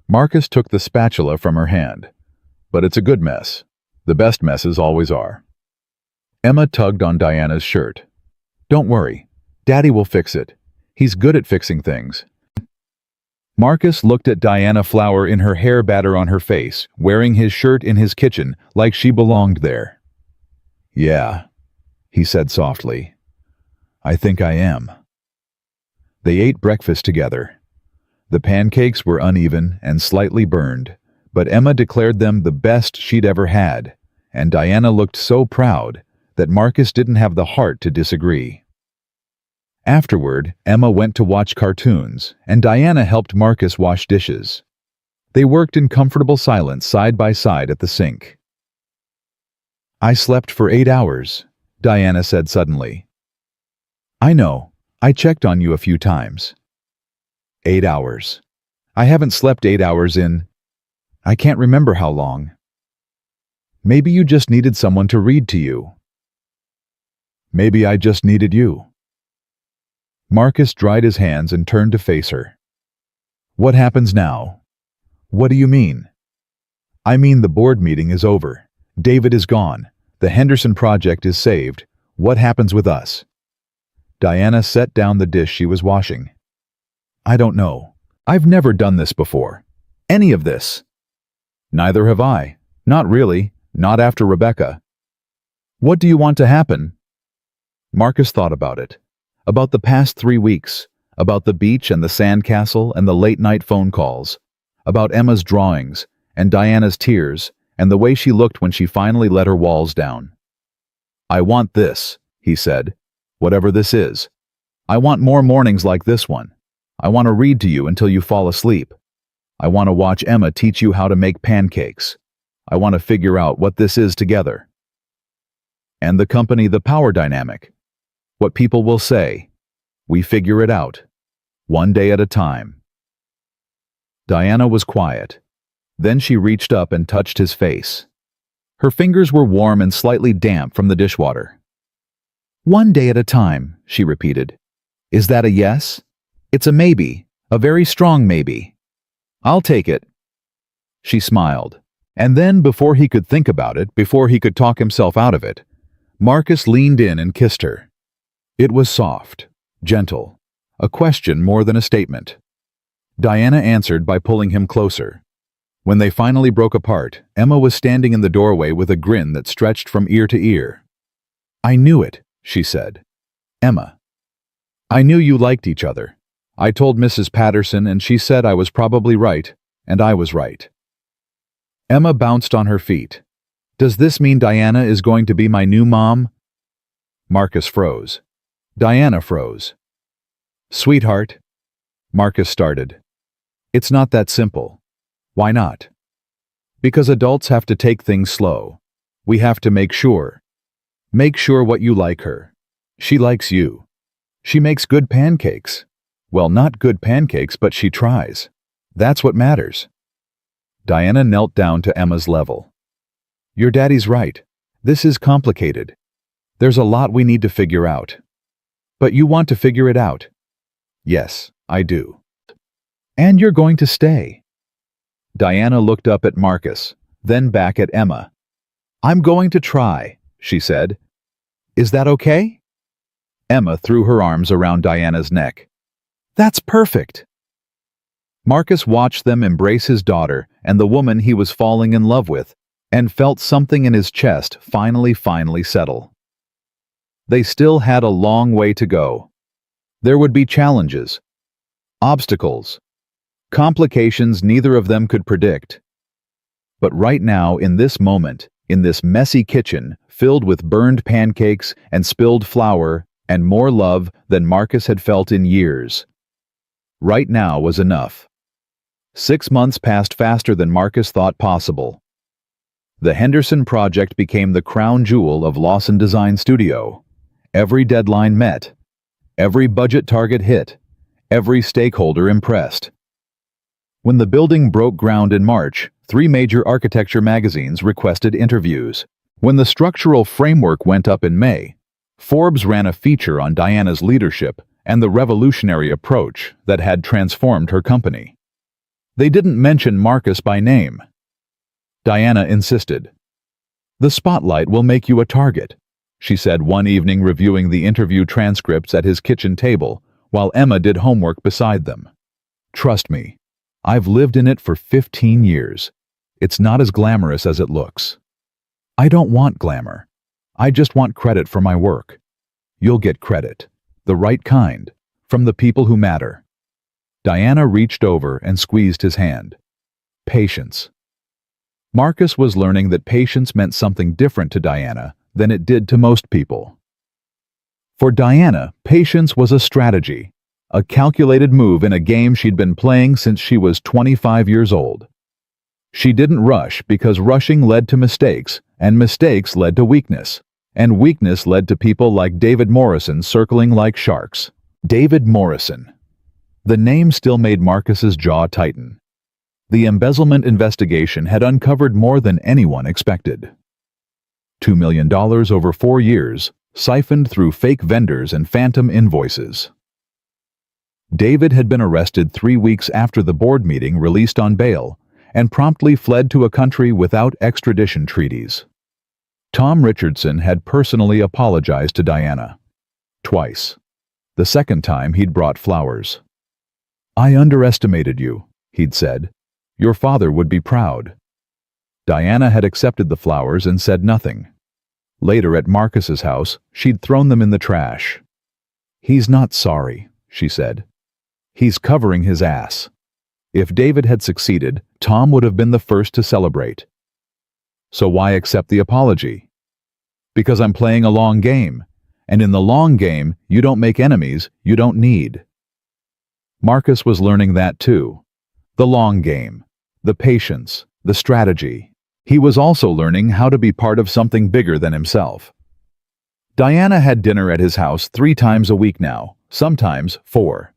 Marcus took the spatula from her hand. But it's a good mess. The best messes always are. Emma tugged on Diana's shirt. Don't worry. Daddy will fix it. He's good at fixing things. Marcus looked at Diana, flour in her hair, batter on her face, wearing his shirt in his kitchen like she belonged there. Yeah, he said softly. I think I am. They ate breakfast together. The pancakes were uneven and slightly burned, but Emma declared them the best she'd ever had, and Diana looked so proud that Marcus didn't have the heart to disagree. Afterward, Emma went to watch cartoons, and Diana helped Marcus wash dishes. They worked in comfortable silence side by side at the sink. I slept for 8 hours, Diana said suddenly. I know. I checked on you a few times. 8 hours. I haven't slept 8 hours in... I can't remember how long. Maybe you just needed someone to read to you. Maybe I just needed you. Marcus dried his hands and turned to face her. What happens now? What do you mean? I mean the board meeting is over. David is gone. The Henderson project is saved. What happens with us? Diana set down the dish she was washing. I don't know. I've never done this before. Any of this. Neither have I. Not really. Not after Rebecca. What do you want to happen? Marcus thought about it. About the past 3 weeks, about the beach and the sandcastle and the late-night phone calls, about Emma's drawings and Diana's tears and the way she looked when she finally let her walls down. I want this, he said, whatever this is. I want more mornings like this one. I want to read to you until you fall asleep. I want to watch Emma teach you how to make pancakes. I want to figure out what this is together. And the company, the power dynamic. What people will say. We figure it out. One day at a time. Diana was quiet. Then she reached up and touched his face. Her fingers were warm and slightly damp from the dishwater. "One day at a time," she repeated. "Is that a yes?" "It's a maybe, a very strong maybe." "I'll take it." She smiled. And then, before he could think about it, before he could talk himself out of it, Marcus leaned in and kissed her. It was soft, gentle, a question more than a statement. Diana answered by pulling him closer. When they finally broke apart, Emma was standing in the doorway with a grin that stretched from ear to ear. "I knew it," she said. "Emma, I knew you liked each other. I told Mrs. Patterson and she said I was probably right, and I was right." Emma bounced on her feet. "Does this mean Diana is going to be my new mom?" Marcus froze. Diana froze. "Sweetheart," Marcus started. "It's not that simple." "Why not?" "Because adults have to take things slow. We have to make sure. Make sure what you like her. She likes you. She makes good pancakes. Well, not good pancakes, but she tries. That's what matters." Diana knelt down to Emma's level. "Your daddy's right. This is complicated. There's a lot we need to figure out. But you want to figure it out?" "Yes, I do." "And you're going to stay." Diana looked up at Marcus, then back at Emma. "I'm going to try," she said. "Is that okay?" Emma threw her arms around Diana's neck. "That's perfect." Marcus watched them embrace his daughter and the woman he was falling in love with, and felt something in his chest finally settle. They still had a long way to go. There would be challenges, obstacles, complications neither of them could predict. But right now, in this moment, in this messy kitchen, filled with burned pancakes and spilled flour and more love than Marcus had felt in years, right now was enough. 6 months passed faster than Marcus thought possible. The Henderson project became the crown jewel of Lawson Design Studio. Every deadline met. Every budget target hit. Every stakeholder impressed. When the building broke ground in March, 3 major architecture magazines requested interviews. When the structural framework went up in May, Forbes ran a feature on Diana's leadership and the revolutionary approach that had transformed her company. They didn't mention Marcus by name. Diana insisted. "The spotlight will make you a target," she said one evening, reviewing the interview transcripts at his kitchen table while Emma did homework beside them. "Trust me, I've lived in it for 15 years. It's not as glamorous as it looks. I don't want glamour. I just want credit for my work. You'll get credit, the right kind, from the people who matter." Diana reached over and squeezed his hand. Patience. Marcus was learning that patience meant something different to Diana than it did to most people. For Diana, patience was a strategy, a calculated move in a game she'd been playing since she was 25 years old. She didn't rush because rushing led to mistakes, and mistakes led to weakness, and weakness led to people like David Morrison circling like sharks. David Morrison. The name still made Marcus's jaw tighten. The embezzlement investigation had uncovered more than anyone expected. $2 million over 4 years, siphoned through fake vendors and phantom invoices. David had been arrested 3 weeks after the board meeting, released on bail, and promptly fled to a country without extradition treaties. Tom Richardson had personally apologized to Diana. Twice. The second time he'd brought flowers. "I underestimated you," he'd said. "Your father would be proud." Diana had accepted the flowers and said nothing. Later at Marcus's house, she'd thrown them in the trash. "He's not sorry," she said. "He's covering his ass." If David had succeeded, Tom would have been the first to celebrate. So why accept the apology? Because I'm playing a long game, and in the long game, you don't make enemies you don't need. Marcus was learning that too. The long game, the patience, the strategy. He was also learning how to be part of something bigger than himself. Diana had dinner at his house 3 times a week now, sometimes 4.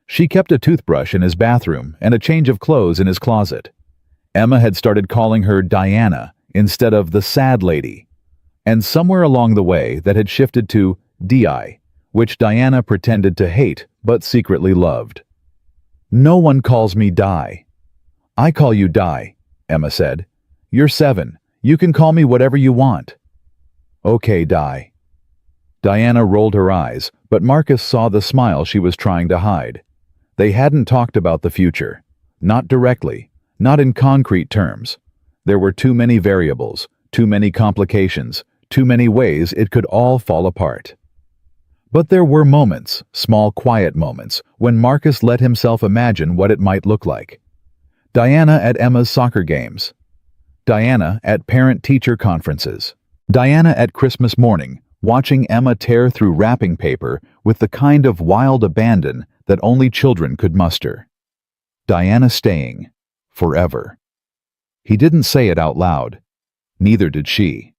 She kept a toothbrush in his bathroom and a change of clothes in his closet. Emma had started calling her Diana instead of the sad lady, and somewhere along the way that had shifted to Di, which Diana pretended to hate but secretly loved. "No one calls me Di." "I call you Di," Emma said. "You're 7. You can call me whatever you want." "Okay, Di." Diana rolled her eyes, but Marcus saw the smile she was trying to hide. They hadn't talked about the future. Not directly, not in concrete terms. There were too many variables, too many complications, too many ways it could all fall apart. But there were moments, small quiet moments, when Marcus let himself imagine what it might look like. Diana at Emma's soccer games. Diana at parent-teacher conferences. Diana at Christmas morning, watching Emma tear through wrapping paper with the kind of wild abandon that only children could muster. Diana staying. Forever. He didn't say it out loud. Neither did she.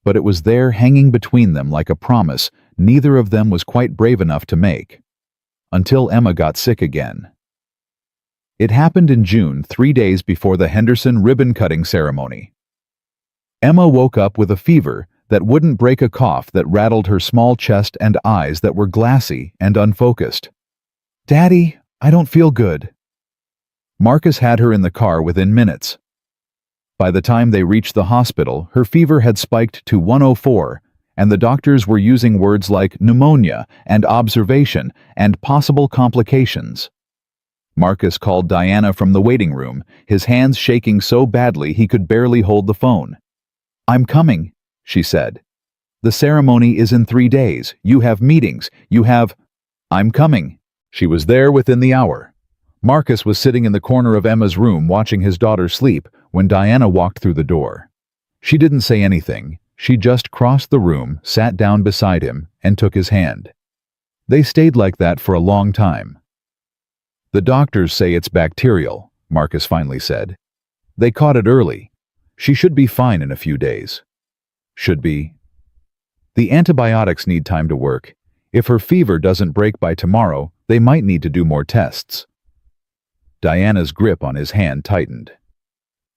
But it was there hanging between them like a promise neither of them was quite brave enough to make. Until Emma got sick again. It happened in June, 3 days before the Henderson ribbon-cutting ceremony. Emma woke up with a fever that wouldn't break a cough that rattled her small chest and eyes that were glassy and unfocused. "Daddy, I don't feel good." Marcus had her in the car within minutes. By the time they reached the hospital, her fever had spiked to 104, and the doctors were using words like pneumonia and observation and possible complications. Marcus called Diana from the waiting room, his hands shaking so badly he could barely hold the phone. "I'm coming," she said. "The ceremony is in 3 days. You have meetings. You have—" "I'm coming." She was there within the hour. Marcus was sitting in the corner of Emma's room watching his daughter sleep when Diana walked through the door. She didn't say anything. She just crossed the room, sat down beside him, and took his hand. They stayed like that for a long time. "The doctors say it's bacterial," Marcus finally said. "They caught it early. She should be fine in a few days." "Should be." "The antibiotics need time to work. If her fever doesn't break by tomorrow, they might need to do more tests." Diana's grip on his hand tightened.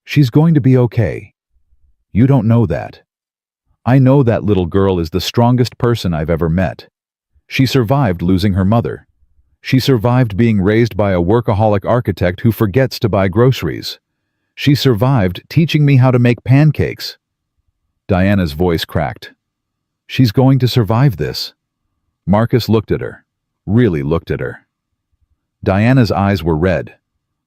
"She's going to be okay. You don't know that. I know that little girl is the strongest person I've ever met. She survived losing her mother. She survived being raised by a workaholic architect who forgets to buy groceries. She survived teaching me how to make pancakes." Diana's voice cracked. "She's going to survive this." Marcus looked at her. Really looked at her. Diana's eyes were red.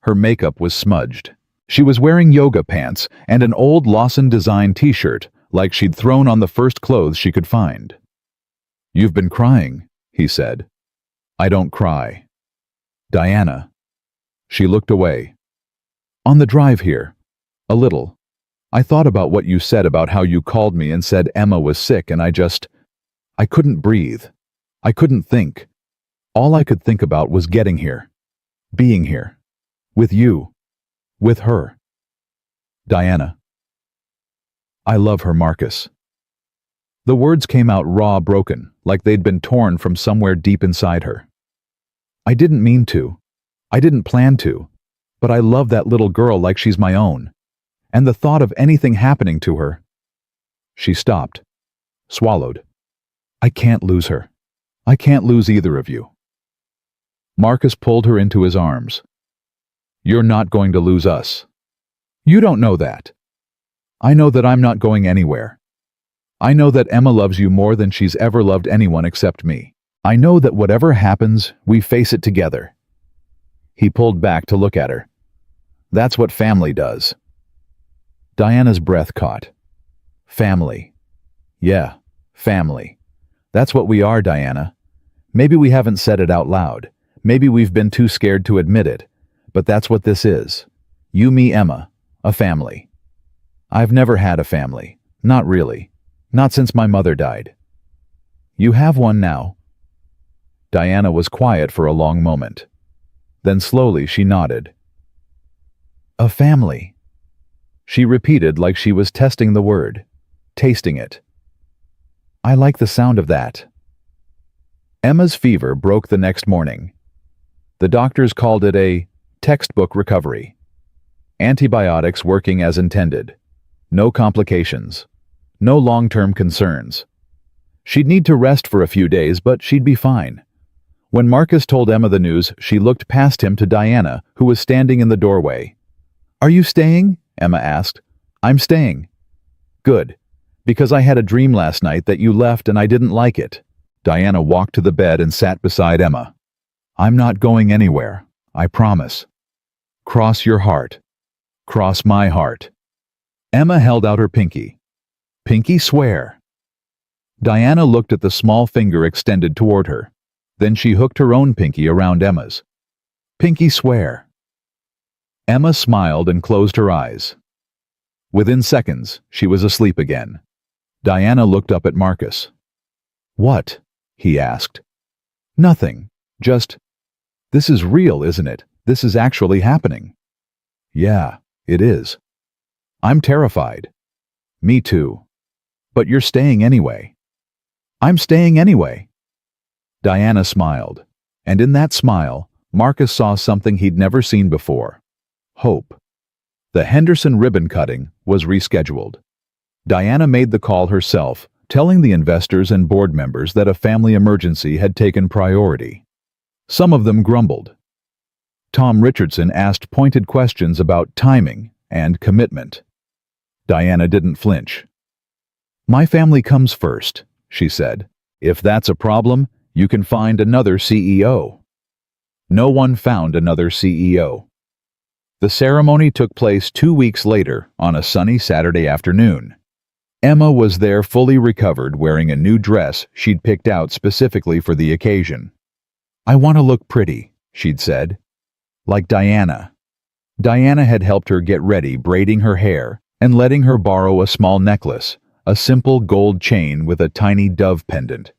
Her makeup was smudged. She was wearing yoga pants and an old Lawson Design t-shirt, like she'd thrown on the first clothes she could find. "You've been crying," he said. "I don't cry." "Diana." She looked away. "On the drive here. A little. I thought about what you said about how you called me and said Emma was sick and I couldn't breathe. I couldn't think. All I could think about was getting here. Being here. With you. With her. Diana. I love her, Marcus." The words came out raw, broken, like they'd been torn from somewhere deep inside her. "I didn't mean to. I didn't plan to. But I love that little girl like she's my own. And the thought of anything happening to her—" She stopped. Swallowed. "I can't lose her. I can't lose either of you." Marcus pulled her into his arms. "You're not going to lose us. You don't know that. I know that I'm not going anywhere. I know that Emma loves you more than she's ever loved anyone except me. I know that whatever happens, we face it together." He pulled back to look at her. "That's what family does." Diana's breath caught. "Family. Yeah, family. That's what we are, Diana. Maybe we haven't said it out loud. Maybe we've been too scared to admit it. But that's what this is. You, me, Emma. A family. I've never had a family. Not really. Not since my mother died." "You have one now." Diana was quiet for a long moment. Then slowly she nodded. "A family." She repeated like she was testing the word, tasting it. "I like the sound of that." Emma's fever broke the next morning. The doctors called it a textbook recovery. Antibiotics working as intended. No complications. No long-term concerns. She'd need to rest for a few days, but she'd be fine. When Marcus told Emma the news, she looked past him to Diana, who was standing in the doorway. "Are you staying?" Emma asked. "I'm staying." "Good. Because I had a dream last night that you left and I didn't like it." Diana walked to the bed and sat beside Emma. "I'm not going anywhere. I promise. Cross your heart. Cross my heart." Emma held out her pinky. "Pinky, swear." Diana looked at the small finger extended toward her. Then she hooked her own pinky around Emma's. "Pinky, swear." Emma smiled and closed her eyes. Within seconds, she was asleep again. Diana looked up at Marcus. "What?" he asked. "Nothing. Just, this is real, isn't it? This is actually happening." "Yeah, it is." "I'm terrified." "Me too." "But you're staying anyway." "I'm staying anyway." Diana smiled, and in that smile, Marcus saw something he'd never seen before. Hope. The Henderson ribbon cutting was rescheduled. Diana made the call herself, telling the investors and board members that a family emergency had taken priority. Some of them grumbled. Tom Richardson asked pointed questions about timing and commitment. Diana didn't flinch. "My family comes first," she said. "If that's a problem, you can find another CEO." No one found another CEO. The ceremony took place 2 weeks later on a sunny Saturday afternoon. Emma was there fully recovered, wearing a new dress she'd picked out specifically for the occasion. "I want to look pretty," she'd said. Like Diana. Diana had helped her get ready, braiding her hair and letting her borrow a small necklace, a simple gold chain with a tiny dove pendant.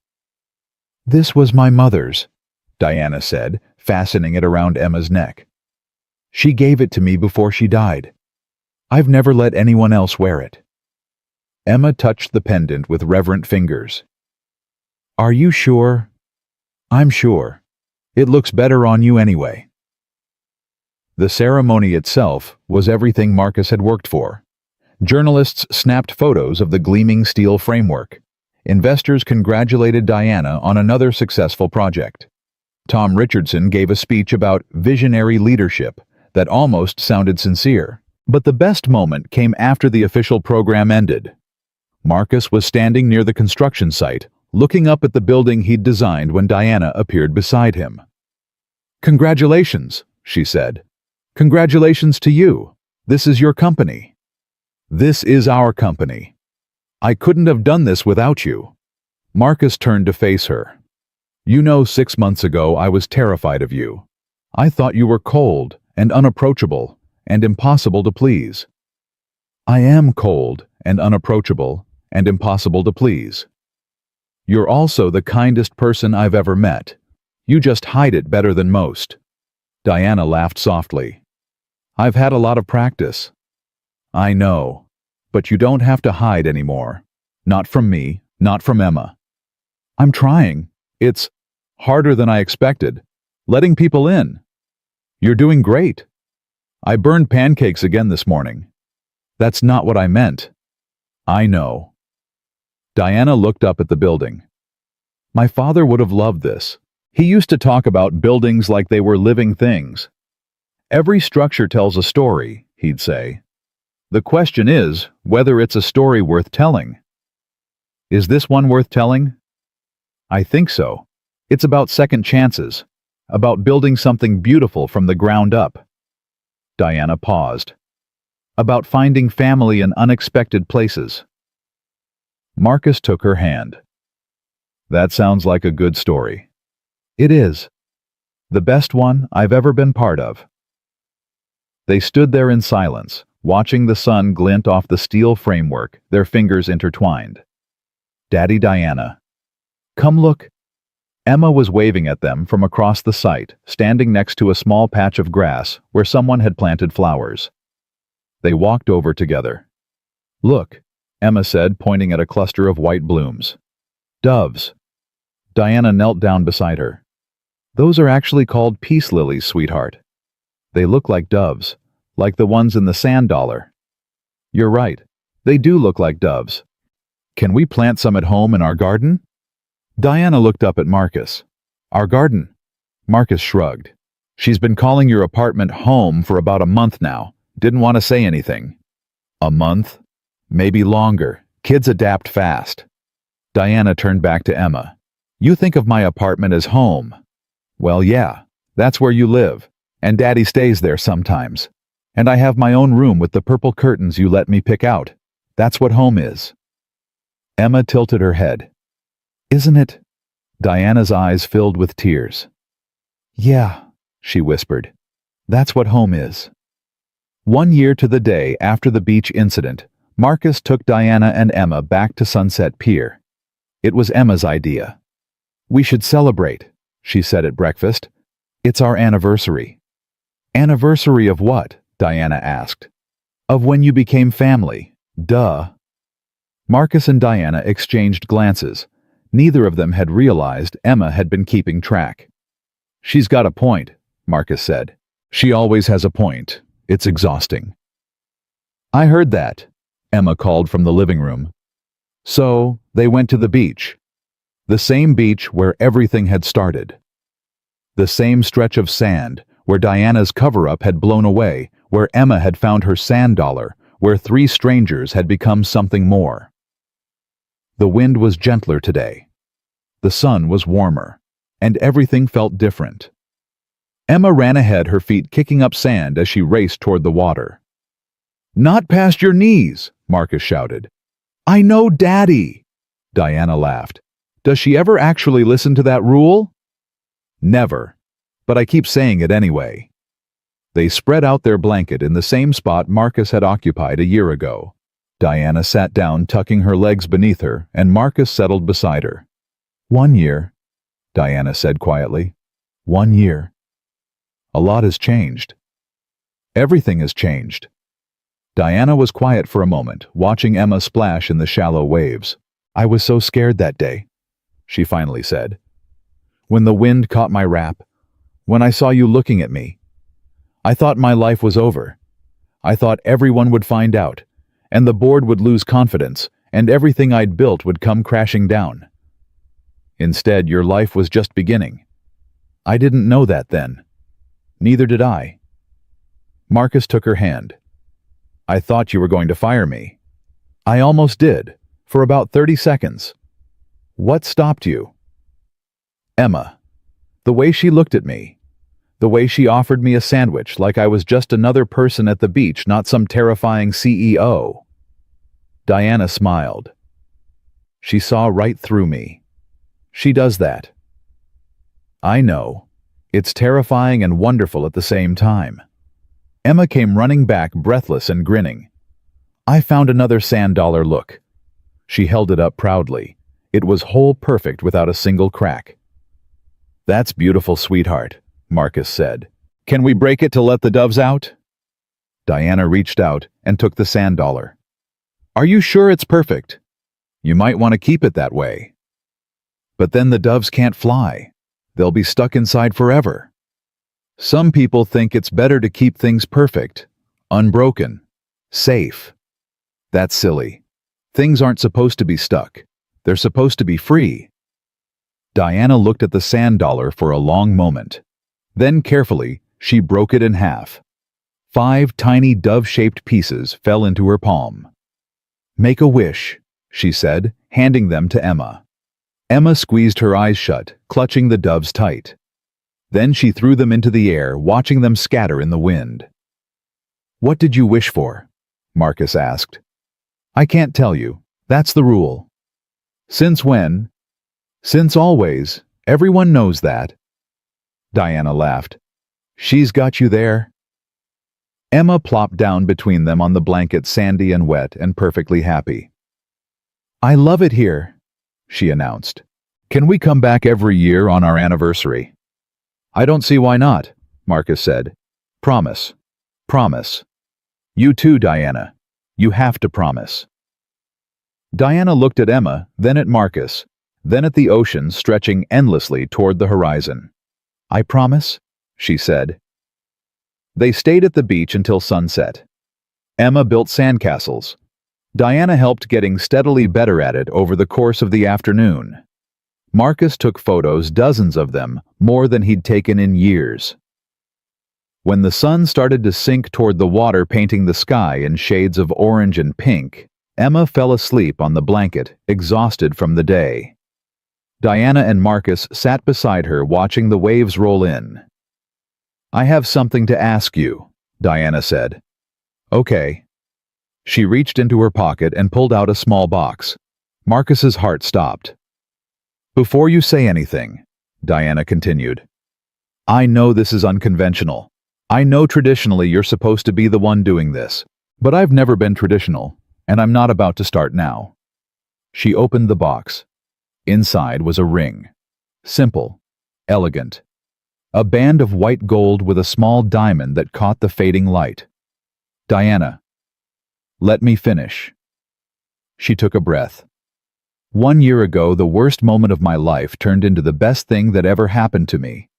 "This was my mother's," Diana said, fastening it around Emma's neck. "She gave it to me before she died. I've never let anyone else wear it." Emma touched the pendant with reverent fingers. "Are you sure?" "I'm sure. It looks better on you anyway." The ceremony itself was everything Marcus had worked for. Journalists snapped photos of the gleaming steel framework. Investors congratulated Diana on another successful project. Tom Richardson gave a speech about visionary leadership that almost sounded sincere. But the best moment came after the official program ended. Marcus was standing near the construction site, looking up at the building he'd designed when Diana appeared beside him. "Congratulations," she said. "Congratulations to you. This is your company." "This is our company. I couldn't have done this without you." Marcus turned to face her. "You know, 6 months ago I was terrified of you. I thought you were cold and unapproachable and impossible to please." "I am cold and unapproachable and impossible to please. You're also the kindest person I've ever met. You just hide it better than most." Diana laughed softly. "I've had a lot of practice." "I know. But you don't have to hide anymore. Not from me, not from Emma." "I'm trying. It's harder than I expected. Letting people in." "You're doing great." "I burned pancakes again this morning." "That's not what I meant." "I know." Diana looked up at the building. "My father would have loved this. He used to talk about buildings like they were living things. Every structure tells a story, he'd say. The question is whether it's a story worth telling." "Is this one worth telling?" "I think so. It's about second chances, about building something beautiful from the ground up." Diana paused. "About finding family in unexpected places." Marcus took her hand. "That sounds like a good story." "It is. The best one I've ever been part of." They stood there in silence, watching the sun glint off the steel framework, their fingers intertwined. "Daddy, Diana. Come look." Emma was waving at them from across the site, standing next to a small patch of grass where someone had planted flowers. They walked over together. "Look," Emma said, pointing at a cluster of white blooms. "Doves." Diana knelt down beside her. "Those are actually called peace lilies, sweetheart. They look like doves, like the ones in the sand dollar. You're right. They do look like doves. Can we plant some at home in our garden? Diana looked up at Marcus. Our garden? Marcus shrugged. She's been calling your apartment home for about a month now. Didn't want to say anything. A month? Maybe longer. Kids adapt fast. Diana turned back to Emma. You think of my apartment as home. Well, yeah, that's where you live, and Daddy stays there sometimes. And I have my own room with the purple curtains you let me pick out. That's what home is. Emma tilted her head. Isn't it? Diana's eyes filled with tears. Yeah, she whispered. That's what home is. 1 year to the day after the beach incident, Marcus took Diana and Emma back to Sunset Pier. It was Emma's idea. We should celebrate, she said at breakfast. It's our anniversary. Anniversary of what? Diana asked. Of when you became family. Duh. Marcus and Diana exchanged glances. Neither of them had realized Emma had been keeping track. She's got a point, Marcus said. She always has a point. It's exhausting. I heard that, Emma called from the living room. So, they went to the beach. The same beach where everything had started. The same stretch of sand where Diana's cover-up had blown away, where Emma had found her sand dollar, where 3 strangers had become something more. The wind was gentler today. The sun was warmer, and everything felt different. Emma ran ahead, her feet kicking up sand as she raced toward the water. Not past your knees, Marcus shouted. I know Daddy, Diana laughed. Does she ever actually listen to that rule? Never, but I keep saying it anyway. They spread out their blanket in the same spot Marcus had occupied a year ago. Diana sat down, tucking her legs beneath her, and Marcus settled beside her. 1 year, Diana said quietly. 1 year. A lot has changed. Everything has changed. Diana was quiet for a moment, watching Emma splash in the shallow waves. I was so scared that day, she finally said. When the wind caught my wrap, when I saw you looking at me, I thought my life was over. I thought everyone would find out, and the board would lose confidence, and everything I'd built would come crashing down. Instead, your life was just beginning. I didn't know that then. Neither did I. Marcus took her hand. I thought you were going to fire me. I almost did, for about 30 seconds. What stopped you? Emma. The way she looked at me. The way she offered me a sandwich like I was just another person at the beach, not some terrifying CEO. Diana smiled. She saw right through me. She does that. I know. It's terrifying and wonderful at the same time. Emma came running back, breathless and grinning. I found another sand dollar, look. She held it up proudly. It was whole perfect without a single crack. That's beautiful, sweetheart, Marcus said. Can we break it to let the doves out? Diana reached out and took the sand dollar. Are you sure it's perfect? You might want to keep it that way. But then the doves can't fly. They'll be stuck inside forever. Some people think it's better to keep things perfect, unbroken, safe. That's silly. Things aren't supposed to be stuck. They're supposed to be free. Diana looked at the sand dollar for a long moment. Then carefully, she broke it in half. 5 tiny dove-shaped pieces fell into her palm. Make a wish, she said, handing them to Emma. Emma squeezed her eyes shut, clutching the doves tight. Then she threw them into the air, watching them scatter in the wind. What did you wish for? Marcus asked. I can't tell you. That's the rule. Since when? Since always. Everyone knows that. Diana laughed. She's got you there. Emma plopped down between them on the blanket, sandy and wet and perfectly happy. I love it here, she announced. Can we come back every year on our anniversary? I don't see why not, Marcus said. Promise. Promise. You too, Diana. You have to promise. Diana looked at Emma, then at Marcus, then at the ocean stretching endlessly toward the horizon. I promise, she said. They stayed at the beach until sunset. Emma built sandcastles. Diana helped, getting steadily better at it over the course of the afternoon. Marcus took photos, dozens of them, more than he'd taken in years. When the sun started to sink toward the water, painting the sky in shades of orange and pink, Emma fell asleep on the blanket, exhausted from the day. Diana and Marcus sat beside her, watching the waves roll in. "I have something to ask you," Diana said. "Okay." She reached into her pocket and pulled out a small box. Marcus's heart stopped. "Before you say anything," Diana continued, "I know this is unconventional. I know traditionally you're supposed to be the one doing this, but I've never been traditional, and I'm not about to start now." She opened the box. Inside was a ring. Simple, elegant. A band of white gold with a small diamond that caught the fading light. "Diana, let me finish." She took a breath. "1 year ago, the worst moment of my life turned into the best thing that ever happened to me.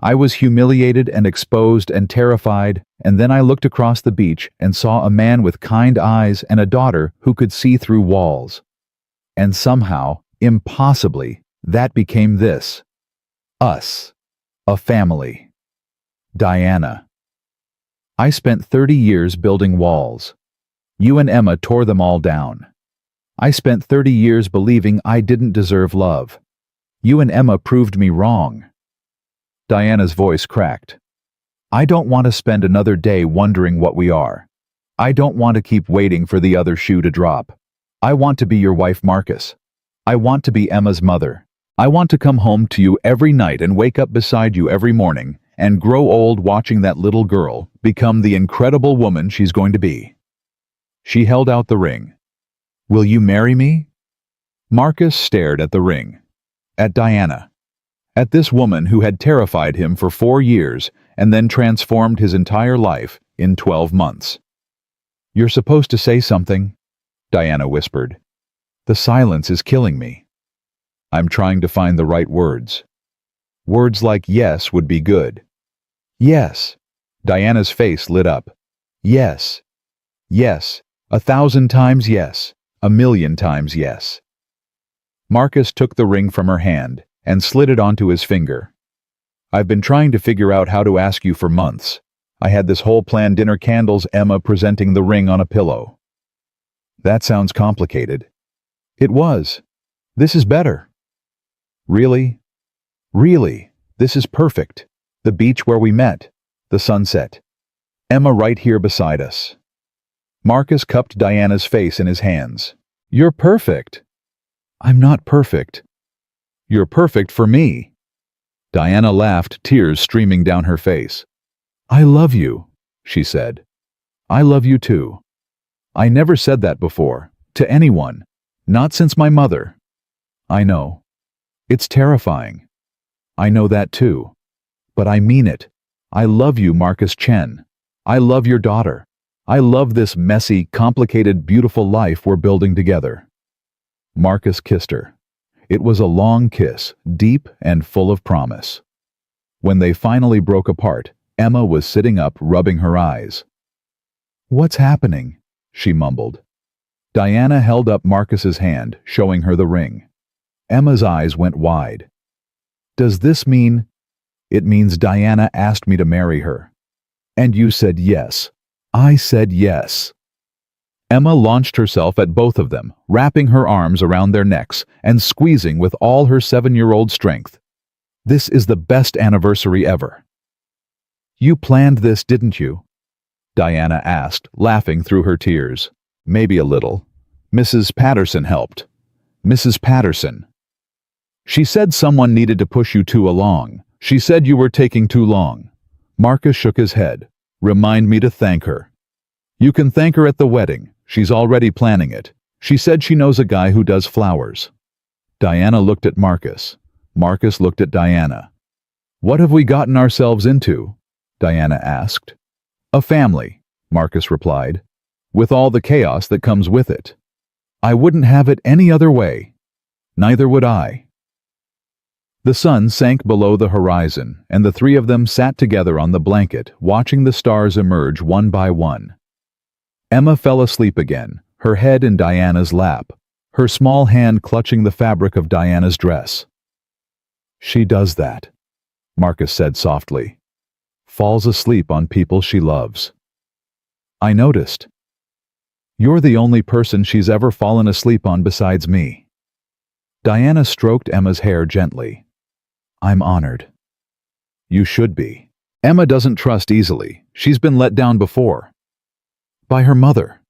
I was humiliated and exposed and terrified, and then I looked across the beach and saw a man with kind eyes and a daughter who could see through walls. And somehow, impossibly, that became this. Us. A family. Diana. I spent 30 years building walls. You and Emma tore them all down. I spent 30 years believing I didn't deserve love. You and Emma proved me wrong." Diana's voice cracked. "I don't want to spend another day wondering what we are. I don't want to keep waiting for the other shoe to drop. I want to be your wife, Marcus. I want to be Emma's mother. I want to come home to you every night and wake up beside you every morning and grow old watching that little girl become the incredible woman she's going to be." She held out the ring. "Will you marry me?" Marcus stared at the ring. At Diana. At this woman who had terrified him for 4 years and then transformed his entire life in 12 months. "You're supposed to say something," Diana whispered. "The silence is killing me." "I'm trying to find the right words." "Words like yes would be good." "Yes." Diana's face lit up. "Yes. Yes. 1,000 times yes. 1,000,000 times yes." Marcus took the ring from her hand and slid it onto his finger. "I've been trying to figure out how to ask you for months. I had this whole plan: dinner, candles, Emma presenting the ring on a pillow." "That sounds complicated." "It was. This is better." "Really? Really, this is perfect. The beach where we met. The sunset. Emma right here beside us." Marcus cupped Diana's face in his hands. "You're perfect." "I'm not perfect." "You're perfect for me." Diana laughed, tears streaming down her face. "I love you," she said. "I love you too. I never said that before, to anyone, not since my mother." "I know. It's terrifying. I know that too. But I mean it. I love you, Marcus Chen. I love your daughter. I love this messy, complicated, beautiful life we're building together." Marcus kissed her. It was a long kiss, deep and full of promise. When they finally broke apart, Emma was sitting up, rubbing her eyes. "What's happening?" she mumbled. Diana held up Marcus's hand, showing her the ring. Emma's eyes went wide. "Does this mean—" "It means Diana asked me to marry her. And you said yes. I said yes." Emma launched herself at both of them, wrapping her arms around their necks and squeezing with all her 7-year-old strength. "This is the best anniversary ever." "You planned this, didn't you?" Diana asked, laughing through her tears. "Maybe a little. Mrs. Patterson helped." "Mrs. Patterson." "She said someone needed to push you two along. She said you were taking too long." Marcus shook his head. "Remind me to thank her." "You can thank her at the wedding. She's already planning it. She said she knows a guy who does flowers." Diana looked at Marcus. Marcus looked at Diana. "What have we gotten ourselves into?" Diana asked. "A family," Marcus replied, "with all the chaos that comes with it. I wouldn't have it any other way. Neither would I." The sun sank below the horizon, and the three of them sat together on the blanket, watching the stars emerge one by one. Emma fell asleep again, her head in Diana's lap, her small hand clutching the fabric of Diana's dress. "She does that," Marcus said softly. "Falls asleep on people she loves." "I noticed. You're the only person she's ever fallen asleep on besides me." Diana stroked Emma's hair gently. "I'm honored." "You should be. Emma doesn't trust easily. She's been let down before. By her mother.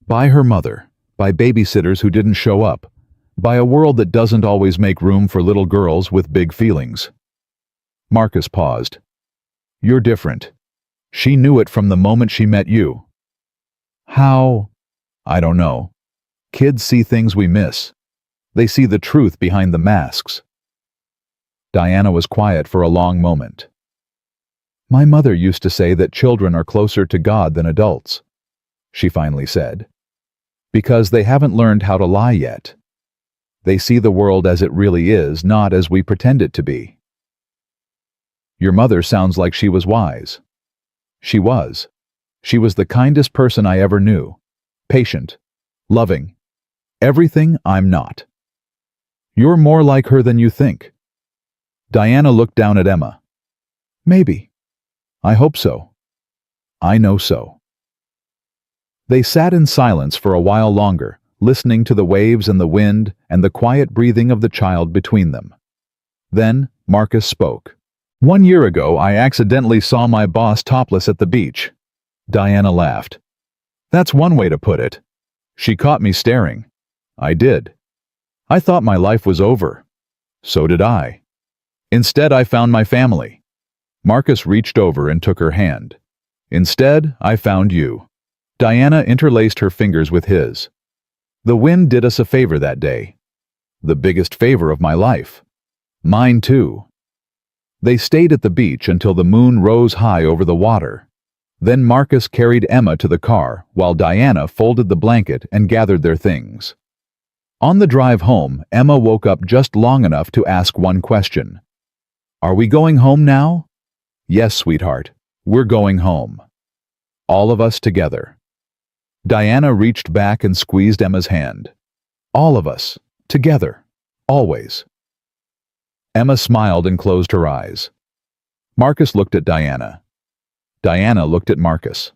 By her mother. By babysitters who didn't show up. By a world that doesn't always make room for little girls with big feelings." Marcus paused. "You're different. She knew it from the moment she met you." "How?" "I don't know. Kids see things we miss. They see the truth behind the masks." Diana was quiet for a long moment. "My mother used to say that children are closer to God than adults," she finally said. "Because they haven't learned how to lie yet. They see the world as it really is, not as we pretend it to be." "Your mother sounds like she was wise." "She was. She was the kindest person I ever knew. Patient. Loving. Everything I'm not." "You're more like her than you think." Diana looked down at Emma. "Maybe. I hope so. I know so." They sat in silence for a while longer, listening to the waves and the wind and the quiet breathing of the child between them. Then Marcus spoke. "1 year ago, I accidentally saw my boss topless at the beach." Diana laughed. "That's one way to put it. She caught me staring. I did. I thought my life was over. So did I. Instead, I found my family." Marcus reached over and took her hand. "Instead, I found you." Diana interlaced her fingers with his. "The wind did us a favor that day. The biggest favor of my life. Mine too." They stayed at the beach until the moon rose high over the water. Then Marcus carried Emma to the car while Diana folded the blanket and gathered their things. On the drive home, Emma woke up just long enough to ask one question. "Are we going home now?" "Yes, sweetheart. We're going home. All of us together." Diana reached back and squeezed Emma's hand. "All of us. Together. Always." Emma smiled and closed her eyes. Marcus looked at Diana. Diana looked at Marcus.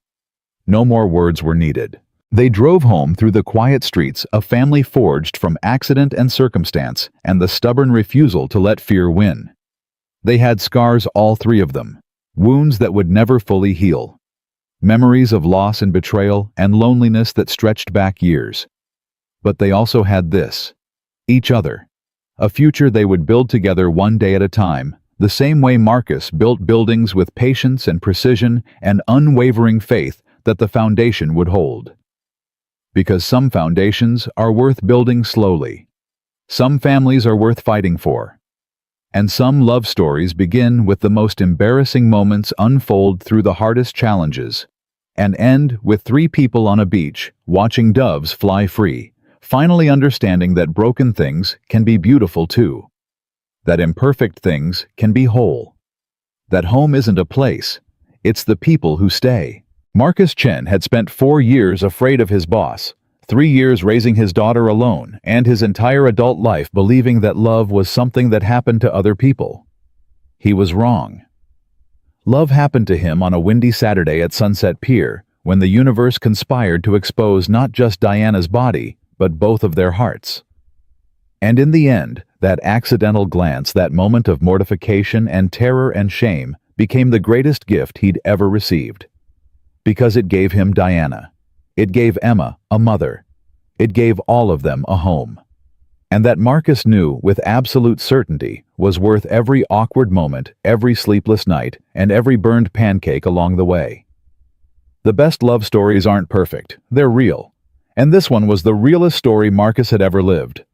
No more words were needed. They drove home through the quiet streets, a family forged from accident and circumstance and the stubborn refusal to let fear win. They had scars, all three of them, wounds that would never fully heal. Memories of loss and betrayal and loneliness that stretched back years. But they also had this, each other, a future they would build together one day at a time, the same way Marcus built buildings with patience and precision and unwavering faith that the foundation would hold. Because some foundations are worth building slowly. Some families are worth fighting for. And some love stories begin with the most embarrassing moments unfold through the hardest challenges, and end with three people on a beach watching doves fly free, finally understanding that broken things can be beautiful too. That imperfect things can be whole. That home isn't a place, it's the people who stay. Marcus Chen had spent 4 years afraid of his boss, 3 years raising his daughter alone, and his entire adult life believing that love was something that happened to other people. He was wrong. Love happened to him on a windy Saturday at Sunset Pier, when the universe conspired to expose not just Diana's body, but both of their hearts. And in the end, that accidental glance, that moment of mortification and terror and shame, became the greatest gift he'd ever received. Because it gave him Diana. It gave Emma a mother. It gave all of them a home. And that Marcus knew with absolute certainty was worth every awkward moment, every sleepless night, and every burned pancake along the way. The best love stories aren't perfect, they're real. And this one was the realest story Marcus had ever lived.